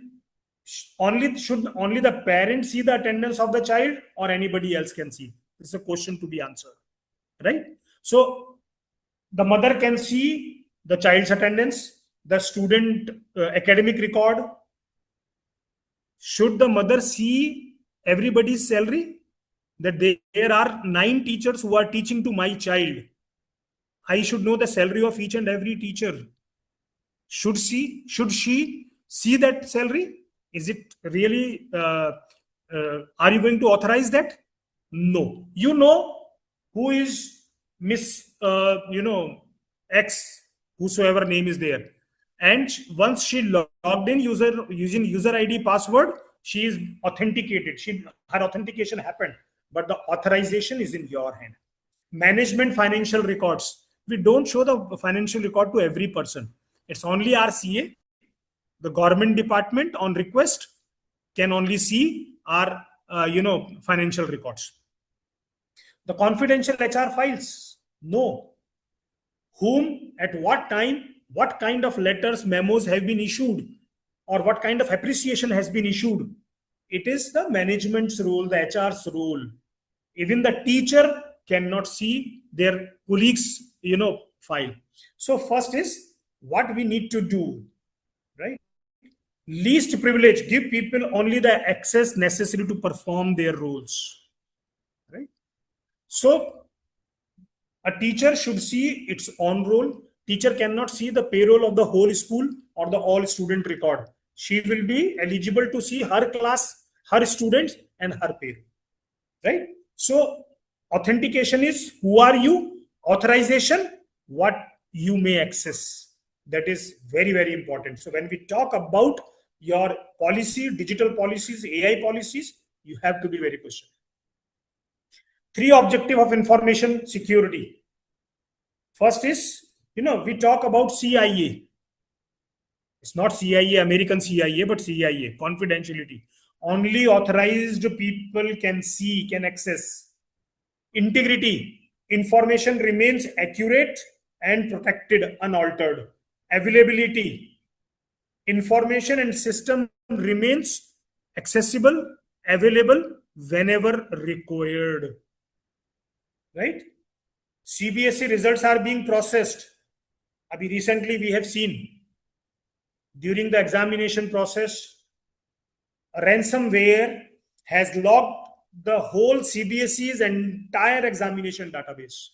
should only the parent see the attendance of the child, or anybody else can see? This is a question to be answered, right? So the mother can see the child's attendance, the student academic record. Should the mother see everybody's salary? That there are 9 teachers who are teaching to my child. I should know the salary of each and every teacher. Should she see that salary? Is it really, are you going to authorize that? No. You know who is Miss, X, whosoever name is there. And once she logged in using user ID password, she is authenticated. Her authentication happened, but the authorization is in your hand. Management financial records. we don't show the financial record to every person. It's only our CA, the government department on request can only see our financial records. The confidential HR files, no. Whom, at what time, what kind of letters, memos have been issued, or what kind of appreciation has been issued. It is the management's role, the HR's role. Even the teacher cannot see their colleagues, file. So first is what we need to do, right? Least privilege, give people only the access necessary to perform their roles, right? So a teacher should see its own role. Teacher cannot see the payroll of the whole school or the all student record. She will be eligible to see her class, her students, and her payroll, right? So authentication is who are you? Authorization, what you may access. That is very, very important. So when we talk about your policy, digital policies, AI policies, you have to be very cautious. 3 objective of information security. First is, we talk about CIA. It's not CIA, American CIA, but CIA, confidentiality. Only authorized people can see, can access. Integrity, information remains accurate and protected, unaltered. Availability, information and system remains accessible, available whenever required, right? CBSE results are being processed. Recently we have seen during the examination process, ransomware has logged the whole CBSE's entire examination database.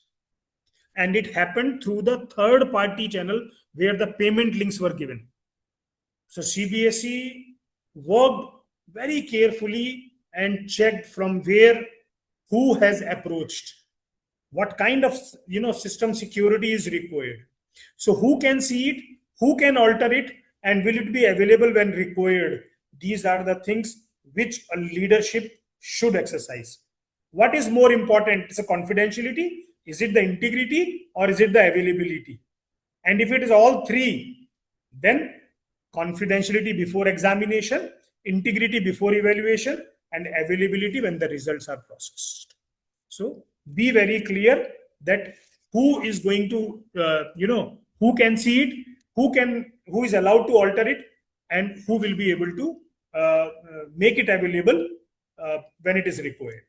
And it happened through the third party channel where the payment links were given. So CBSE worked very carefully and checked from where, who has approached, what kind of system security is required. So who can see it, who can alter it, and will it be available when required? These are the things which a leadership should exercise. What is more important? Is the confidentiality? Is it the integrity, or is it the availability? And if it is all 3, then confidentiality before examination, integrity before evaluation, and availability when the results are processed. So be very clear that who is going to, who can see it, who is allowed to alter it, and who will be able to make it available when it is required.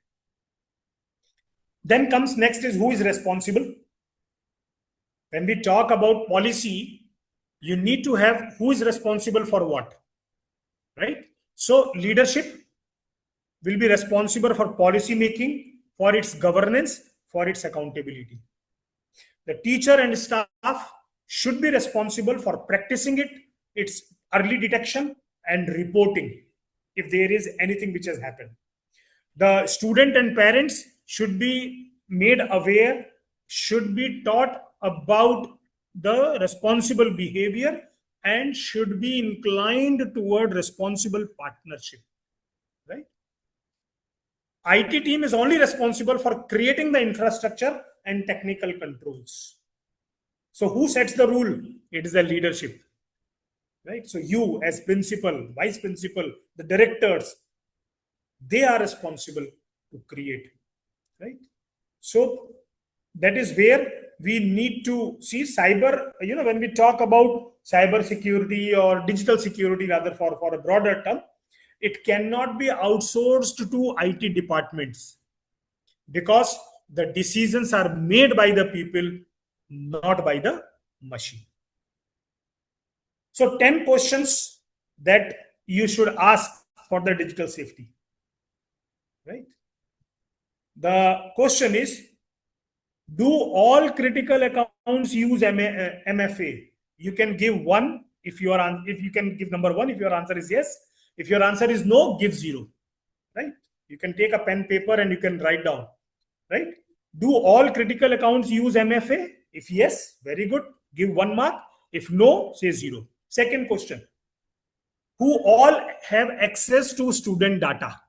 Then comes next is who is responsible. When we talk about policy, you need to have who is responsible for what, right? So leadership will be responsible for policy making, for its governance, for its accountability. The teacher and staff should be responsible for practicing it, its early detection and reporting if there is anything which has happened. The student and parents should be made aware, should be taught about the responsible behavior, and should be inclined toward responsible partnership, right? IT team is only responsible for creating the infrastructure and technical controls. So who sets the rule? It is the leadership, right? So you as principal, vice principal, the directors, they are responsible to create, right? So that is where we need to see cyber, when we talk about cyber security or digital security, rather for a broader term, it cannot be outsourced to IT departments, because the decisions are made by the people, not by the machine. So 10 questions that you should ask for the digital safety, right? The question is, do all critical accounts use MFA? You can give 1 if you can give number 1 if your answer is yes. If your answer is no, give 0, right? You can take a pen, paper, and you can write down, right? Do all critical accounts use MFA? If yes, very good, give 1 mark. If no, say 0. Second question, who all have access to student data,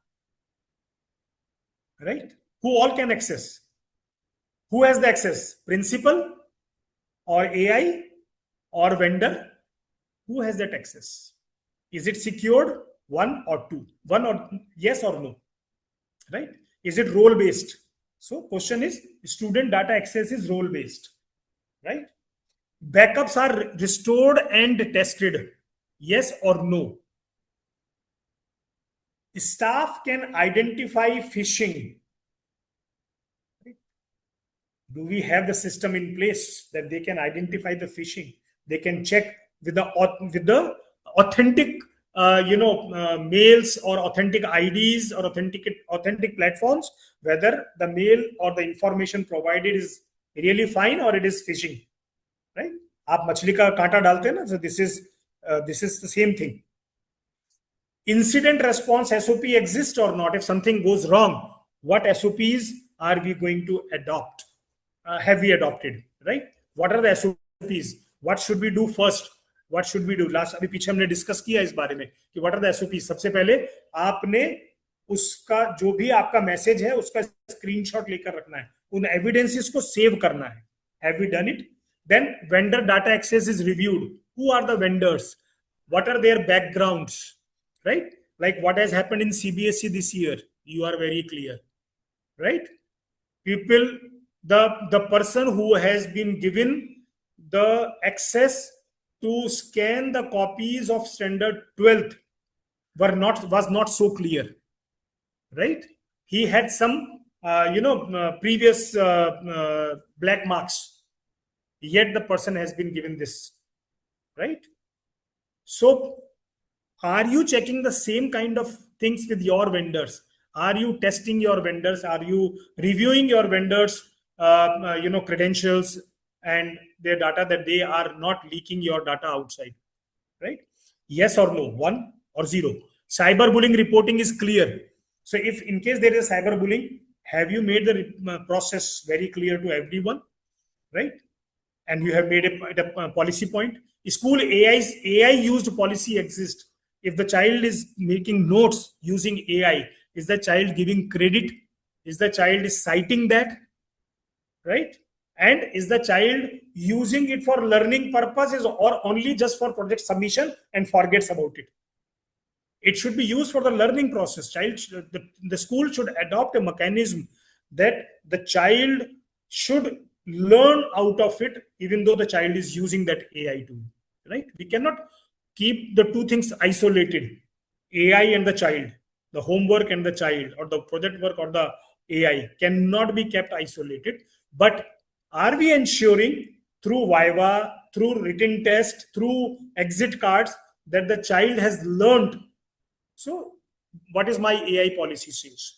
right? Who all can access? Who has the access? Principal, or AI or vendor? Who has that access? Is it secured? One or two? One or yes or no? Right? Is it role based? So question is student data access is role based, right? Backups are restored and tested. Yes or no? Staff can identify phishing. Do we have the system in place that they can identify the phishing? They can check with the authentic mails or authentic IDs or authentic platforms whether the mail or the information provided is really fine or it is phishing, right? आप मछली का कांटा डालते हैं ना, so this is the same thing. Incident response SOP exists or not? If something goes wrong, what SOPs are we going to adopt? Have we adopted, right? What are the SOPs? What should we do first? What should we do? Last अभी पीछे हमने discuss किया इस बारे में कि what are the SOPs? सबसे पहले आपने उसका जो भी आपका मैसेज है उसका स्क्रीनशॉट लेकर रखना है, उन एविडेंसेस को सेव करना है. Have we done it? Then vendor data access is reviewed. Who are the vendors? What are their backgrounds? Right? Like what has happened in CBSE this year, you are very clear, right? People, the person who has been given the access to scan the copies of standard 12th was not so clear, right? He had some previous black marks, yet the person has been given this, right? So are you checking the same kind of things with your vendors? Are you testing your vendors? Are you reviewing your vendors credentials and their data, that they are not leaking your data outside, right? Yes or no? 1 or 0. Cyberbullying reporting is clear. So if in case there is cyberbullying, have you made the process very clear to everyone, right? And you have made a policy point. School AI used policy exists. If the child is making notes using AI, is the child giving credit? Is the child is citing that, right? And is the child using it for learning purposes or only just for project submission and forgets about it? It should be used for the learning process. The school should adopt a mechanism that the child should learn out of it, even though the child is using that AI tool, right? We cannot keep the two things isolated, AI and the child, the homework and the child, or the project work or the AI cannot be kept isolated. But are we ensuring through Viva, through written test, through exit cards that the child has learned? So what is my AI policy says?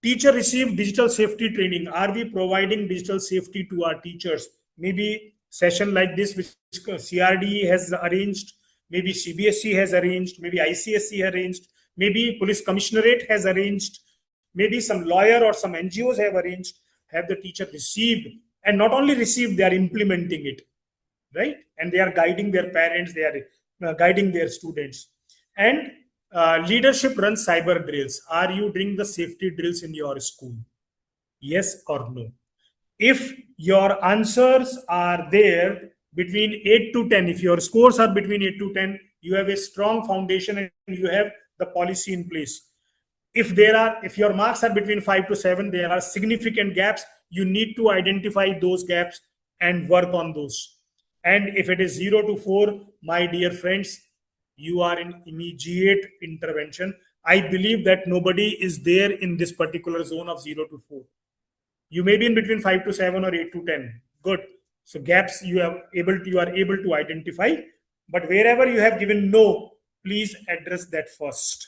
Teacher received digital safety training. Are we providing digital safety to our teachers? Maybe session like this, which CRD has arranged, maybe CBSE has arranged, maybe ICSE arranged, maybe Police Commissionerate has arranged, maybe some lawyer or some NGOs have arranged. Have the teacher received? And not only received, they are implementing it, right? And they are guiding their parents, they are guiding their students. And leadership runs cyber drills. Are you doing the safety drills in your school? Yes or no? If your answers are there between 8 to 10, if your scores are between 8 to 10, you have a strong foundation and you have the policy in place. If your marks are between 5 to 7, there are significant gaps. You need to identify those gaps and work on those. And if it is 0 to 4, my dear friends, you are in immediate intervention. I believe that nobody is there in this particular zone of 0 to 4. You may be in between 5 to 7 or 8 to 10. Good. So gaps you are able to identify. But wherever you have given no, please address that first.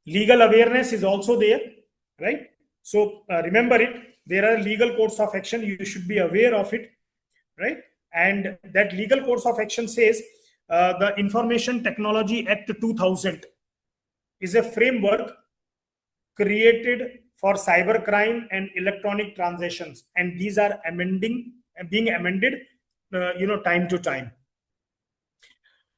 Legal awareness is also there, right? So remember it. There are legal courses of action. You should be aware of it, right? And that legal course of action says the Information Technology Act 2000 is a framework created for cybercrime and electronic transactions, and these are being amended, time to time.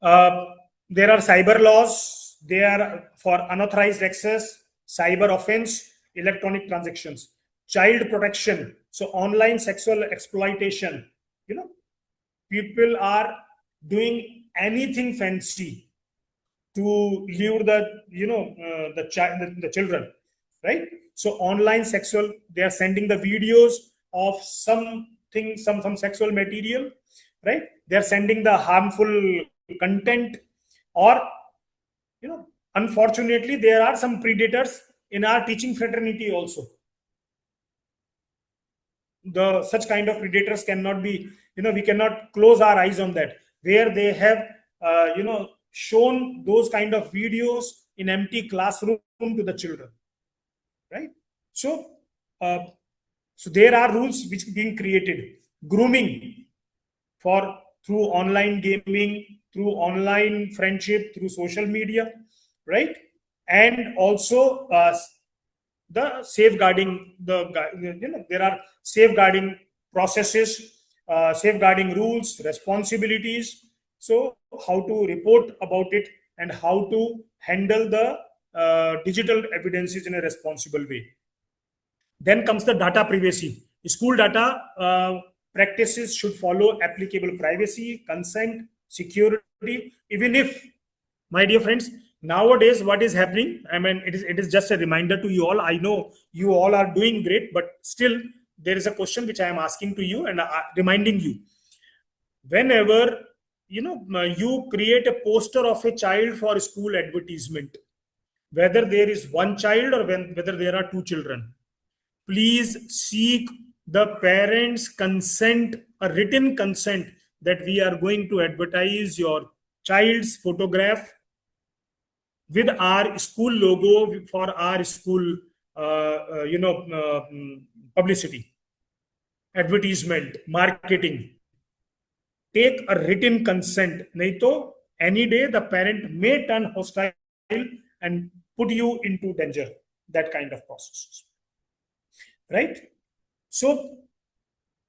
There are cyber laws. They are for unauthorized access, cyber offense, electronic transactions, child protection, so online sexual exploitation, people are doing anything fancy to lure the children, right? So online sexual, they are sending the videos of something, some sexual material, right? They are sending the harmful content, or unfortunately, there are some predators in our teaching fraternity also. The such kind of predators cannot be, we cannot close our eyes on that, where they have shown those kind of videos in empty classroom to the children, right? So so there are rules which being created. Grooming for through online gaming, through online friendship, through social media, right? And also the safeguarding, there are safeguarding processes, safeguarding rules, responsibilities. So how to report about it and how to handle the digital evidences in a responsible way. Then comes the data privacy. School data practices should follow applicable privacy, consent, security. Even if, my dear friends, nowadays what is happening, I mean, it is just a reminder to you all. I know you all are doing great, but still there is a question which I am asking to you and reminding you. Whenever you create a poster of a child for school advertisement, whether there is one child or whether there are two children, please seek the parents' consent, a written consent, that we are going to advertise your child's photograph with our school logo for our school, publicity, advertisement, marketing. Take a written consent. Nahi to any day the parent may turn hostile and put you into danger. That kind of processes, right? So,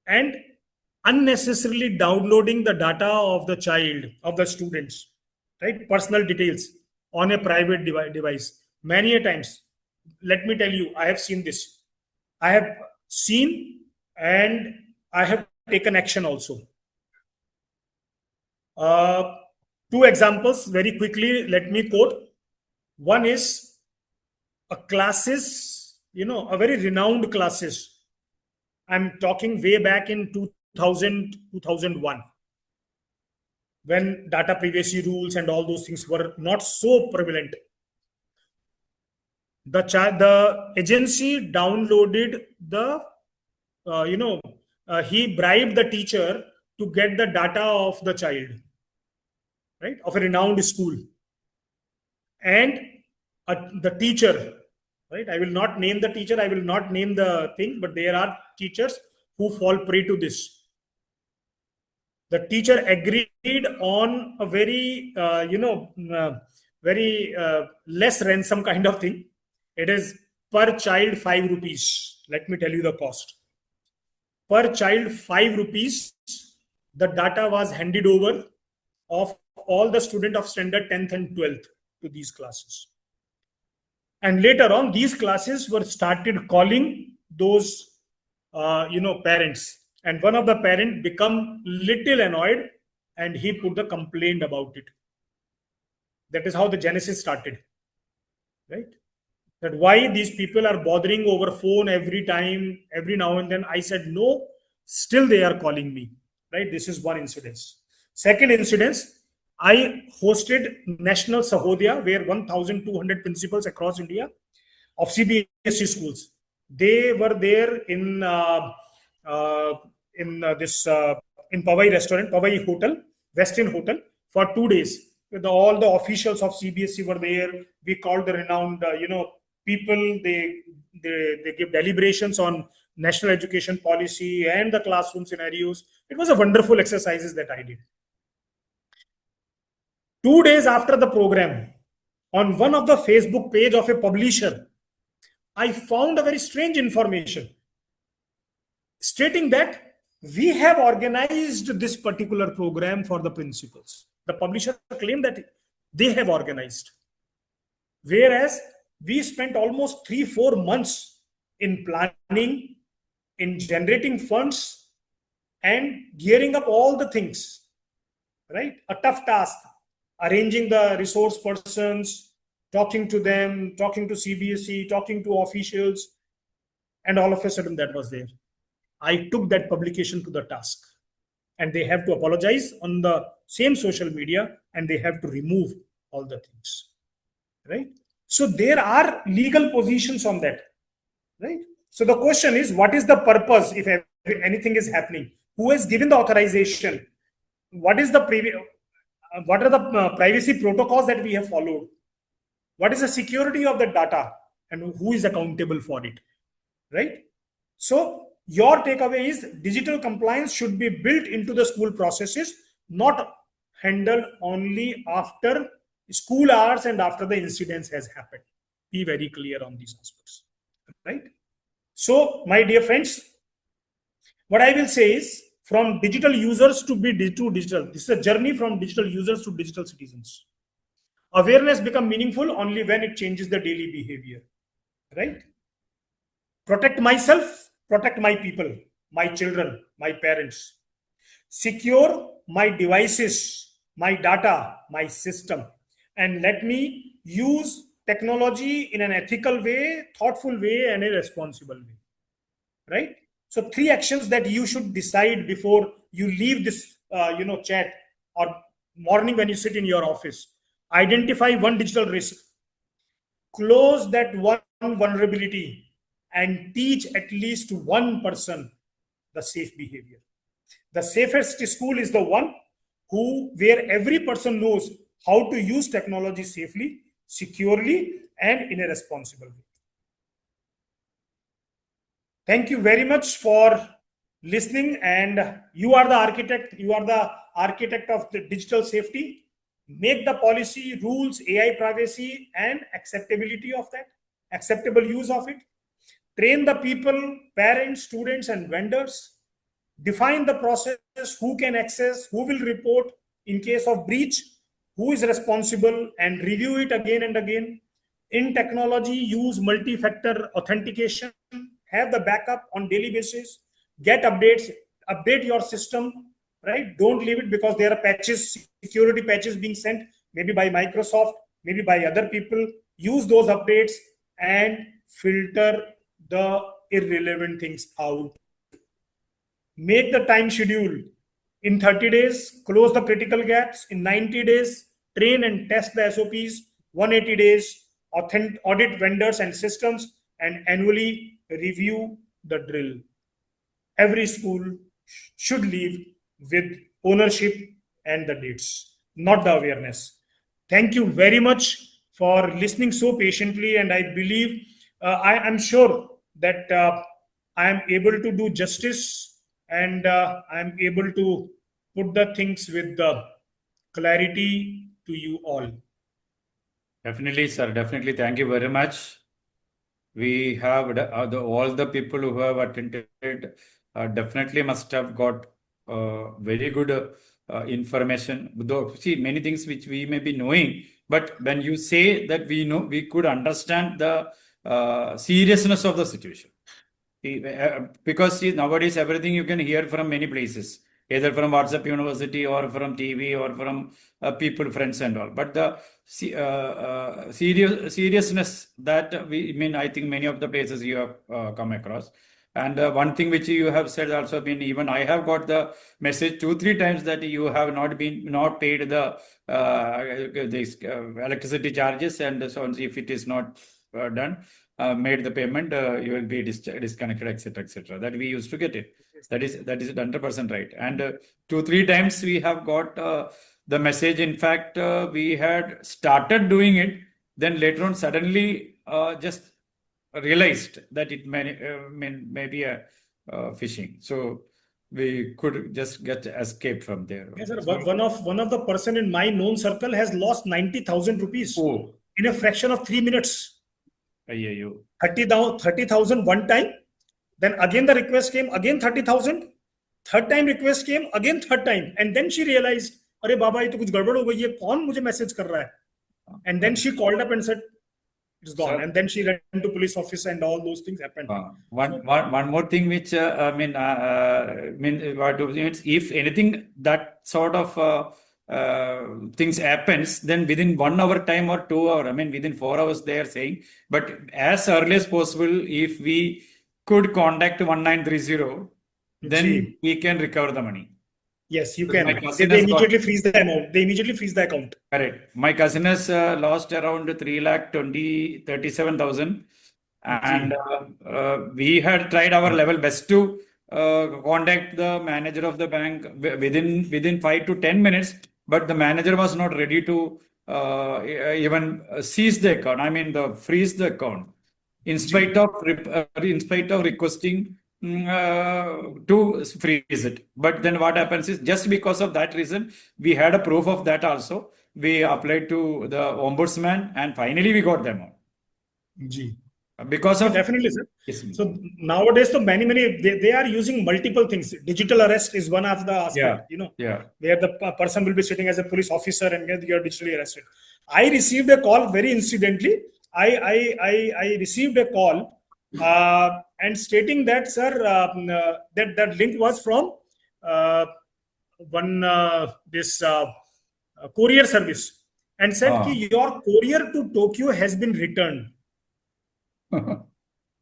and unnecessarily downloading the data of the child, of the students, right? Personal details on a private device. Many a times, let me tell you, I have seen this. I have seen and I have taken action also. Two examples very quickly, let me quote. One is a classes, a very renowned classes. I'm talking way back in 2000, 2001, when data privacy rules and all those things were not so prevalent. The agency downloaded the, he bribed the teacher to get the data of the child, right, of a renowned school. And the teacher, right, I will not name the teacher, I will not name the thing, but there are teachers who fall prey to this. The teacher agreed on a very, very less ransom kind of thing. It is per child 5 rupees. Let me tell you the cost. Per child 5 rupees. The data was handed over of all the student of standard 10th and 12th to these classes. And later on, these classes were started calling those, parents. And one of the parent become little annoyed and he put the complaint about it. That is how the genesis started, right? That why these people are bothering over phone every time, every now and then. I said, no, still they are calling me, right? This is one incidence. Second incidence, I hosted National Sahodya, where 1,200 principals across India of CBSE schools, they were there in this in Powai restaurant, Powai Hotel, Westin Hotel, for 2 days. All the officials of CBSE were there. We called the renowned, people. They give deliberations on national education policy and the classroom scenarios. It was a wonderful exercises that I did. 2 days after the program, on one of the Facebook page of a publisher, I found a very strange information stating that we have organized this particular program for the principals. The publisher claimed that they have organized, whereas we spent almost 3-4 months in planning, in generating funds, and gearing up all the things. right? A tough task, arranging the resource persons, talking to them, talking to CBSE, talking to officials, and all of a sudden that was there. I took that publication to the task, and they have to apologize on the same social media, and they have to remove all the things, right? So there are legal positions on that, right? So the question is, what is the purpose if anything is happening? Who has given the authorization? What is the what are the privacy protocols that we have followed? What is the security of the data, and who is accountable for it, right? So your takeaway is digital compliance should be built into the school processes, not handled only after school hours and after the incidents has happened. Be very clear on these aspects, right? So, my dear friends, what I will say is, from digital users to digital, this is a journey from digital users to digital citizens. Awareness becomes meaningful only when it changes the daily behavior, right? Protect myself, protect my people, my children, my parents. Secure my devices, my data, my system, and let me use technology in an ethical way, thoughtful way, and a responsible way, right? So three actions that you should decide before you leave this chat or morning when you sit in your office. Identify one digital risk, close that one vulnerability, and teach at least one person the safe behavior. The safest school is the one where every person knows how to use technology safely, securely, and in a responsible way. Thank you very much for listening, and you are the architect of the digital safety. Make the policy, rules, AI privacy, and acceptability of that, acceptable use of it. Train the people, parents, students, and vendors. Define the process, who can access, who will report in case of breach, who is responsible, and review it again and again. In technology, use multi-factor authentication, have the backup on daily basis, get updates, update your system, right? Don't leave it because there are patches, security patches being sent, maybe by Microsoft, maybe by other people. Use those updates and filter the irrelevant things out. Make the time schedule. In 30 days, close the critical gaps. In 90 days, train and test the SOPs. 180 days, audit vendors and systems, and annually review the drill. Every school should leave with ownership and the dates, not the awareness. Thank you very much for listening so patiently, and I believe I am sure that I am able to do justice, and I am able to put the things with the clarity to you all. Definitely, sir. Definitely. Thank you very much. We have all the people who have attended definitely must have got very good information. Though, see, many things which we may be knowing, but when you say that we know, we could understand the seriousness of the situation. Because see, nowadays everything you can hear from many places, either from WhatsApp University or from TV or from people, friends, and all. But the seriousness that I think many of the places you have come across. And one thing which you have said also, even I have got the message 2-3 times that you have not paid the electricity charges, and so on. If it is not done, made the payment, you will be disconnected, etc. That we used to get it. That is 100% right. And 2-3 times we have got the message. In fact, we had started doing it, then later on suddenly just realized that it may be a phishing. So we could just get escape from there. Yes, sir. One of the person in my known circle has lost 90,000 rupees in a fraction of 3 minutes. 30,000 one time, then again the request came, again 30,000, third time request came, again third time, and then she realized, अरे बाबा ये तो कुछ गड़बड़ हो गई है, कौन मुझे मैसेज कर रहा है? And then she called up and said it's gone. And then she ran to police office, and all those things happened. One more thing which if anything that sort of things happens, then within 1 hour time or 2 hour, I mean within 4 hours they are saying, but as early as possible, if we could contact 1930, then Gee. we can recover the money. Yes, you Because my can. cousin They has got, immediately freeze the amount. They immediately freeze the account. correct. My cousin has lost around 3,37,000, and Gee. we had tried our level best to contact the manager of the bank within 5 to 10 minutes, but the manager was not ready to even seize the account. I mean, the freeze the account, in spite of requesting to freeze it. But then what happens is, just because of that reason, we had a proof of that also. We applied to the ombudsman, and finally we got them out. Gee. Because of Definitely, sir. yes, ma'am. So nowadays, so many they are using multiple things. Digital arrest is one of the aspect. Yeah. Where the person will be sitting as a police officer and you are digitally arrested. I received a call very incidentally. I received a call and stating that, sir, that link was from one this courier service, and said ki your courier to Tokyo has been returned,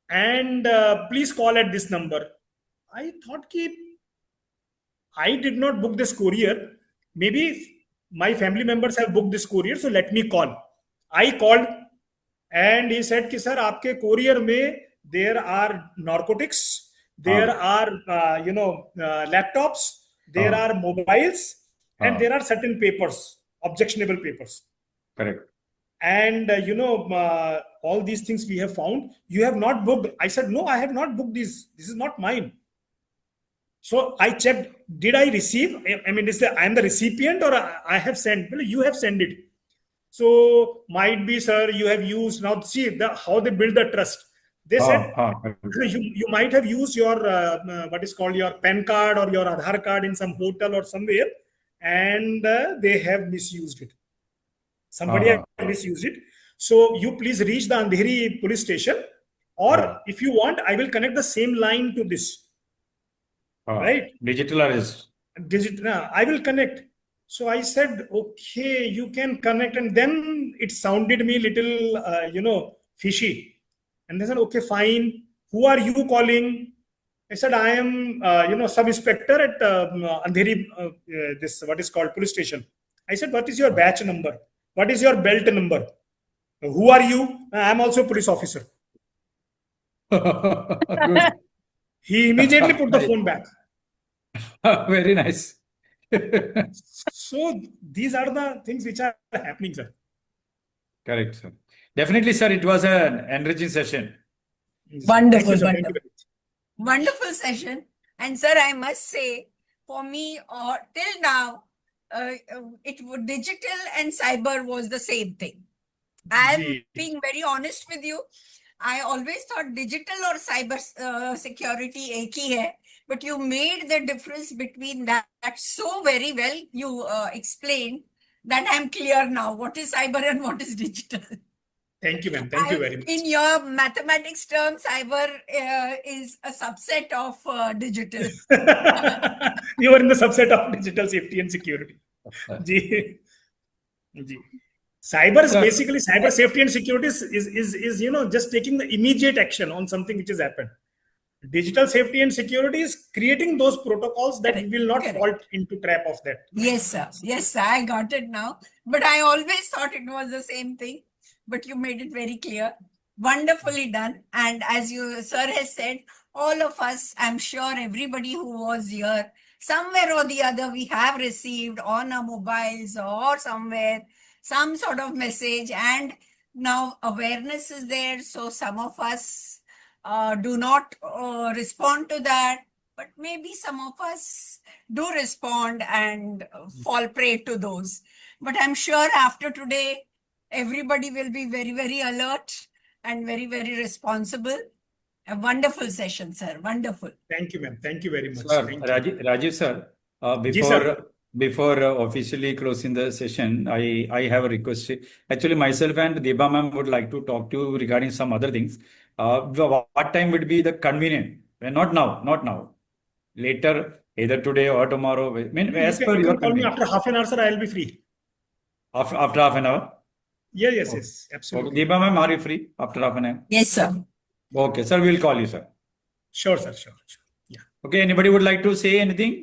and please call at this number. I thought ki I did not book this courier. Maybe my family members have booked this courier, so let me call. I called, and he said, "Ki sir, आपके courier में there are narcotics, there are laptops, there are mobiles, and there are certain papers, objectionable papers." Correct. And all these things we have found. You have not booked. I said, "No, I have not booked these. This is not mine." So I checked, did I receive? I mean, I am the recipient, or I have sent? Well, you have sent it. So might be, sir, you have used. Now see how they build the trust. They said you might have used your what is called your PAN card or your Aadhaar card in some hotel or somewhere, and they have misused it. Somebody has misused it. So you please reach the Andheri police station, or if you want, I will connect the same line to this. Right? Digital arrest. I will connect. So I said, okay, you can connect. And then it sounded me little, fishy. And they said, okay, fine. Who are you calling? I said, I am, sub-inspector at Andheri, this, what is called police station. I said, what is your batch number? What is your belt number? Who are you? I'm also a police officer. Good. He immediately put the phone back. Very nice. So these are the things which are happening, sir. Correct, sir. Definitely, sir. It was an enriching session. Wonderful, Thank you, sir. wonderful. Thank you very much. Wonderful session. And sir, I must say, for me, till now, digital and cyber was the same thing. I'm Gee. being very honest with you. I always thought digital or cyber security ek hi hai, but you made the difference between that so very well. You explained that I'm clear now what is cyber and what is digital. Thank you, ma'am. Thank you very much. In your mathematics terms, cyber is a subset of digital. You are in the subset of digital safety and security. Gee. Cyber is basically cyber safety and security is just taking the immediate action on something which has happened. Digital safety and security is creating those protocols that we will not fall into trap of that. Yes, sir. Yes, sir. I got it now. But I always thought it was the same thing. But you made it very clear. Wonderfully done. And as you, sir, has said, all of us, I'm sure everybody who was here, somewhere or the other, we have received on our mobiles or somewhere some sort of message, and now awareness is there. So some of us do not respond to that, but maybe some of us do respond and fall prey to those. But I'm sure after today, everybody will be very, very alert and very, very responsible. A wonderful session, sir. Wonderful. Thank you, ma'am. Thank you very much. Sir, Thank you. Rajiv sir, Ji, sir. before officially closing the session, I have a request. Actually, myself and Deba ma'am would like to talk to you regarding some other things. What time would be the convenient? Not now, not now. Later, either today or tomorrow. I mean, as per You your can call me convenience. after half an hour, sir. I'll be free. After half an hour. Yes, Okay. yes, Okay. absolutely. Deepa ma'am, are you free after half an hour? Yes, sir. Okay, sir, we'll call you, sir. Sure, sir. Sure. Yeah. Okay, anybody would like to say anything?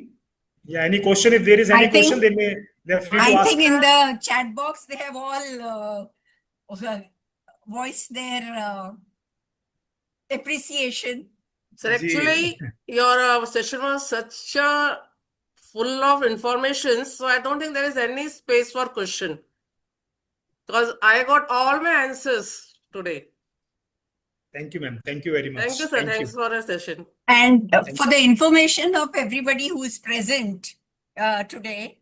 Yeah. Any question? If there is any I think- question, they're free to I ask. think in the chat box they have all voiced their appreciation. Sir, actually, your session was such a full of information, so I don't think there is any space for question. Because I got all my answers today. Thank you, ma'am. Thank you very much. Thank you, sir. Thanks for the session. And for the information of everybody who is present today,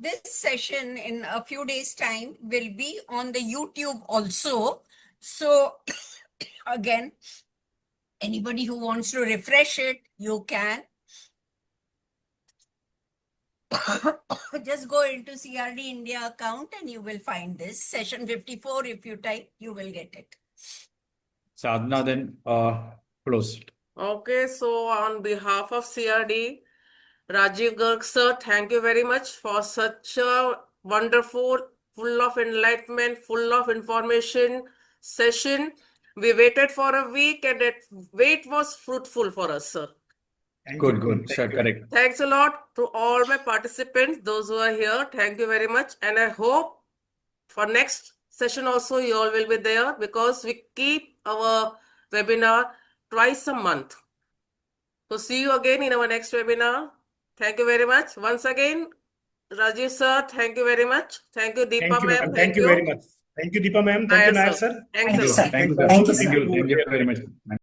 this session in a few days' time will be on the YouTube also. So again, anybody who wants to refresh it, you can. Just go into CRD India account and you will find this session 54. If you type, you will get it. Sadhana, then close. Okay, so on behalf of CRD, Rajiv Garg sir, thank you very much for such a wonderful, full of enlightenment, full of information session. We waited for a week and that wait was fruitful for us, sir. Thank Good, you. good, Thank sir, you. correct. Thanks a lot to all my participants, those who are here. Thank you very much. And I hope for next session also you all will be there because we keep our webinar twice a month. So see you again in our next webinar. Thank you very much. Once again, Rajiv sir, thank you very much. Thank you, Deepa Thank you, ma'am. ma'am. Thank you very much. Thank you, Deepa ma'am. Thank you, Nair sir. Thanks Thank a you, lot. thank you, Thank sir. all the Thank people you, who thank were you there. very Thank much. you.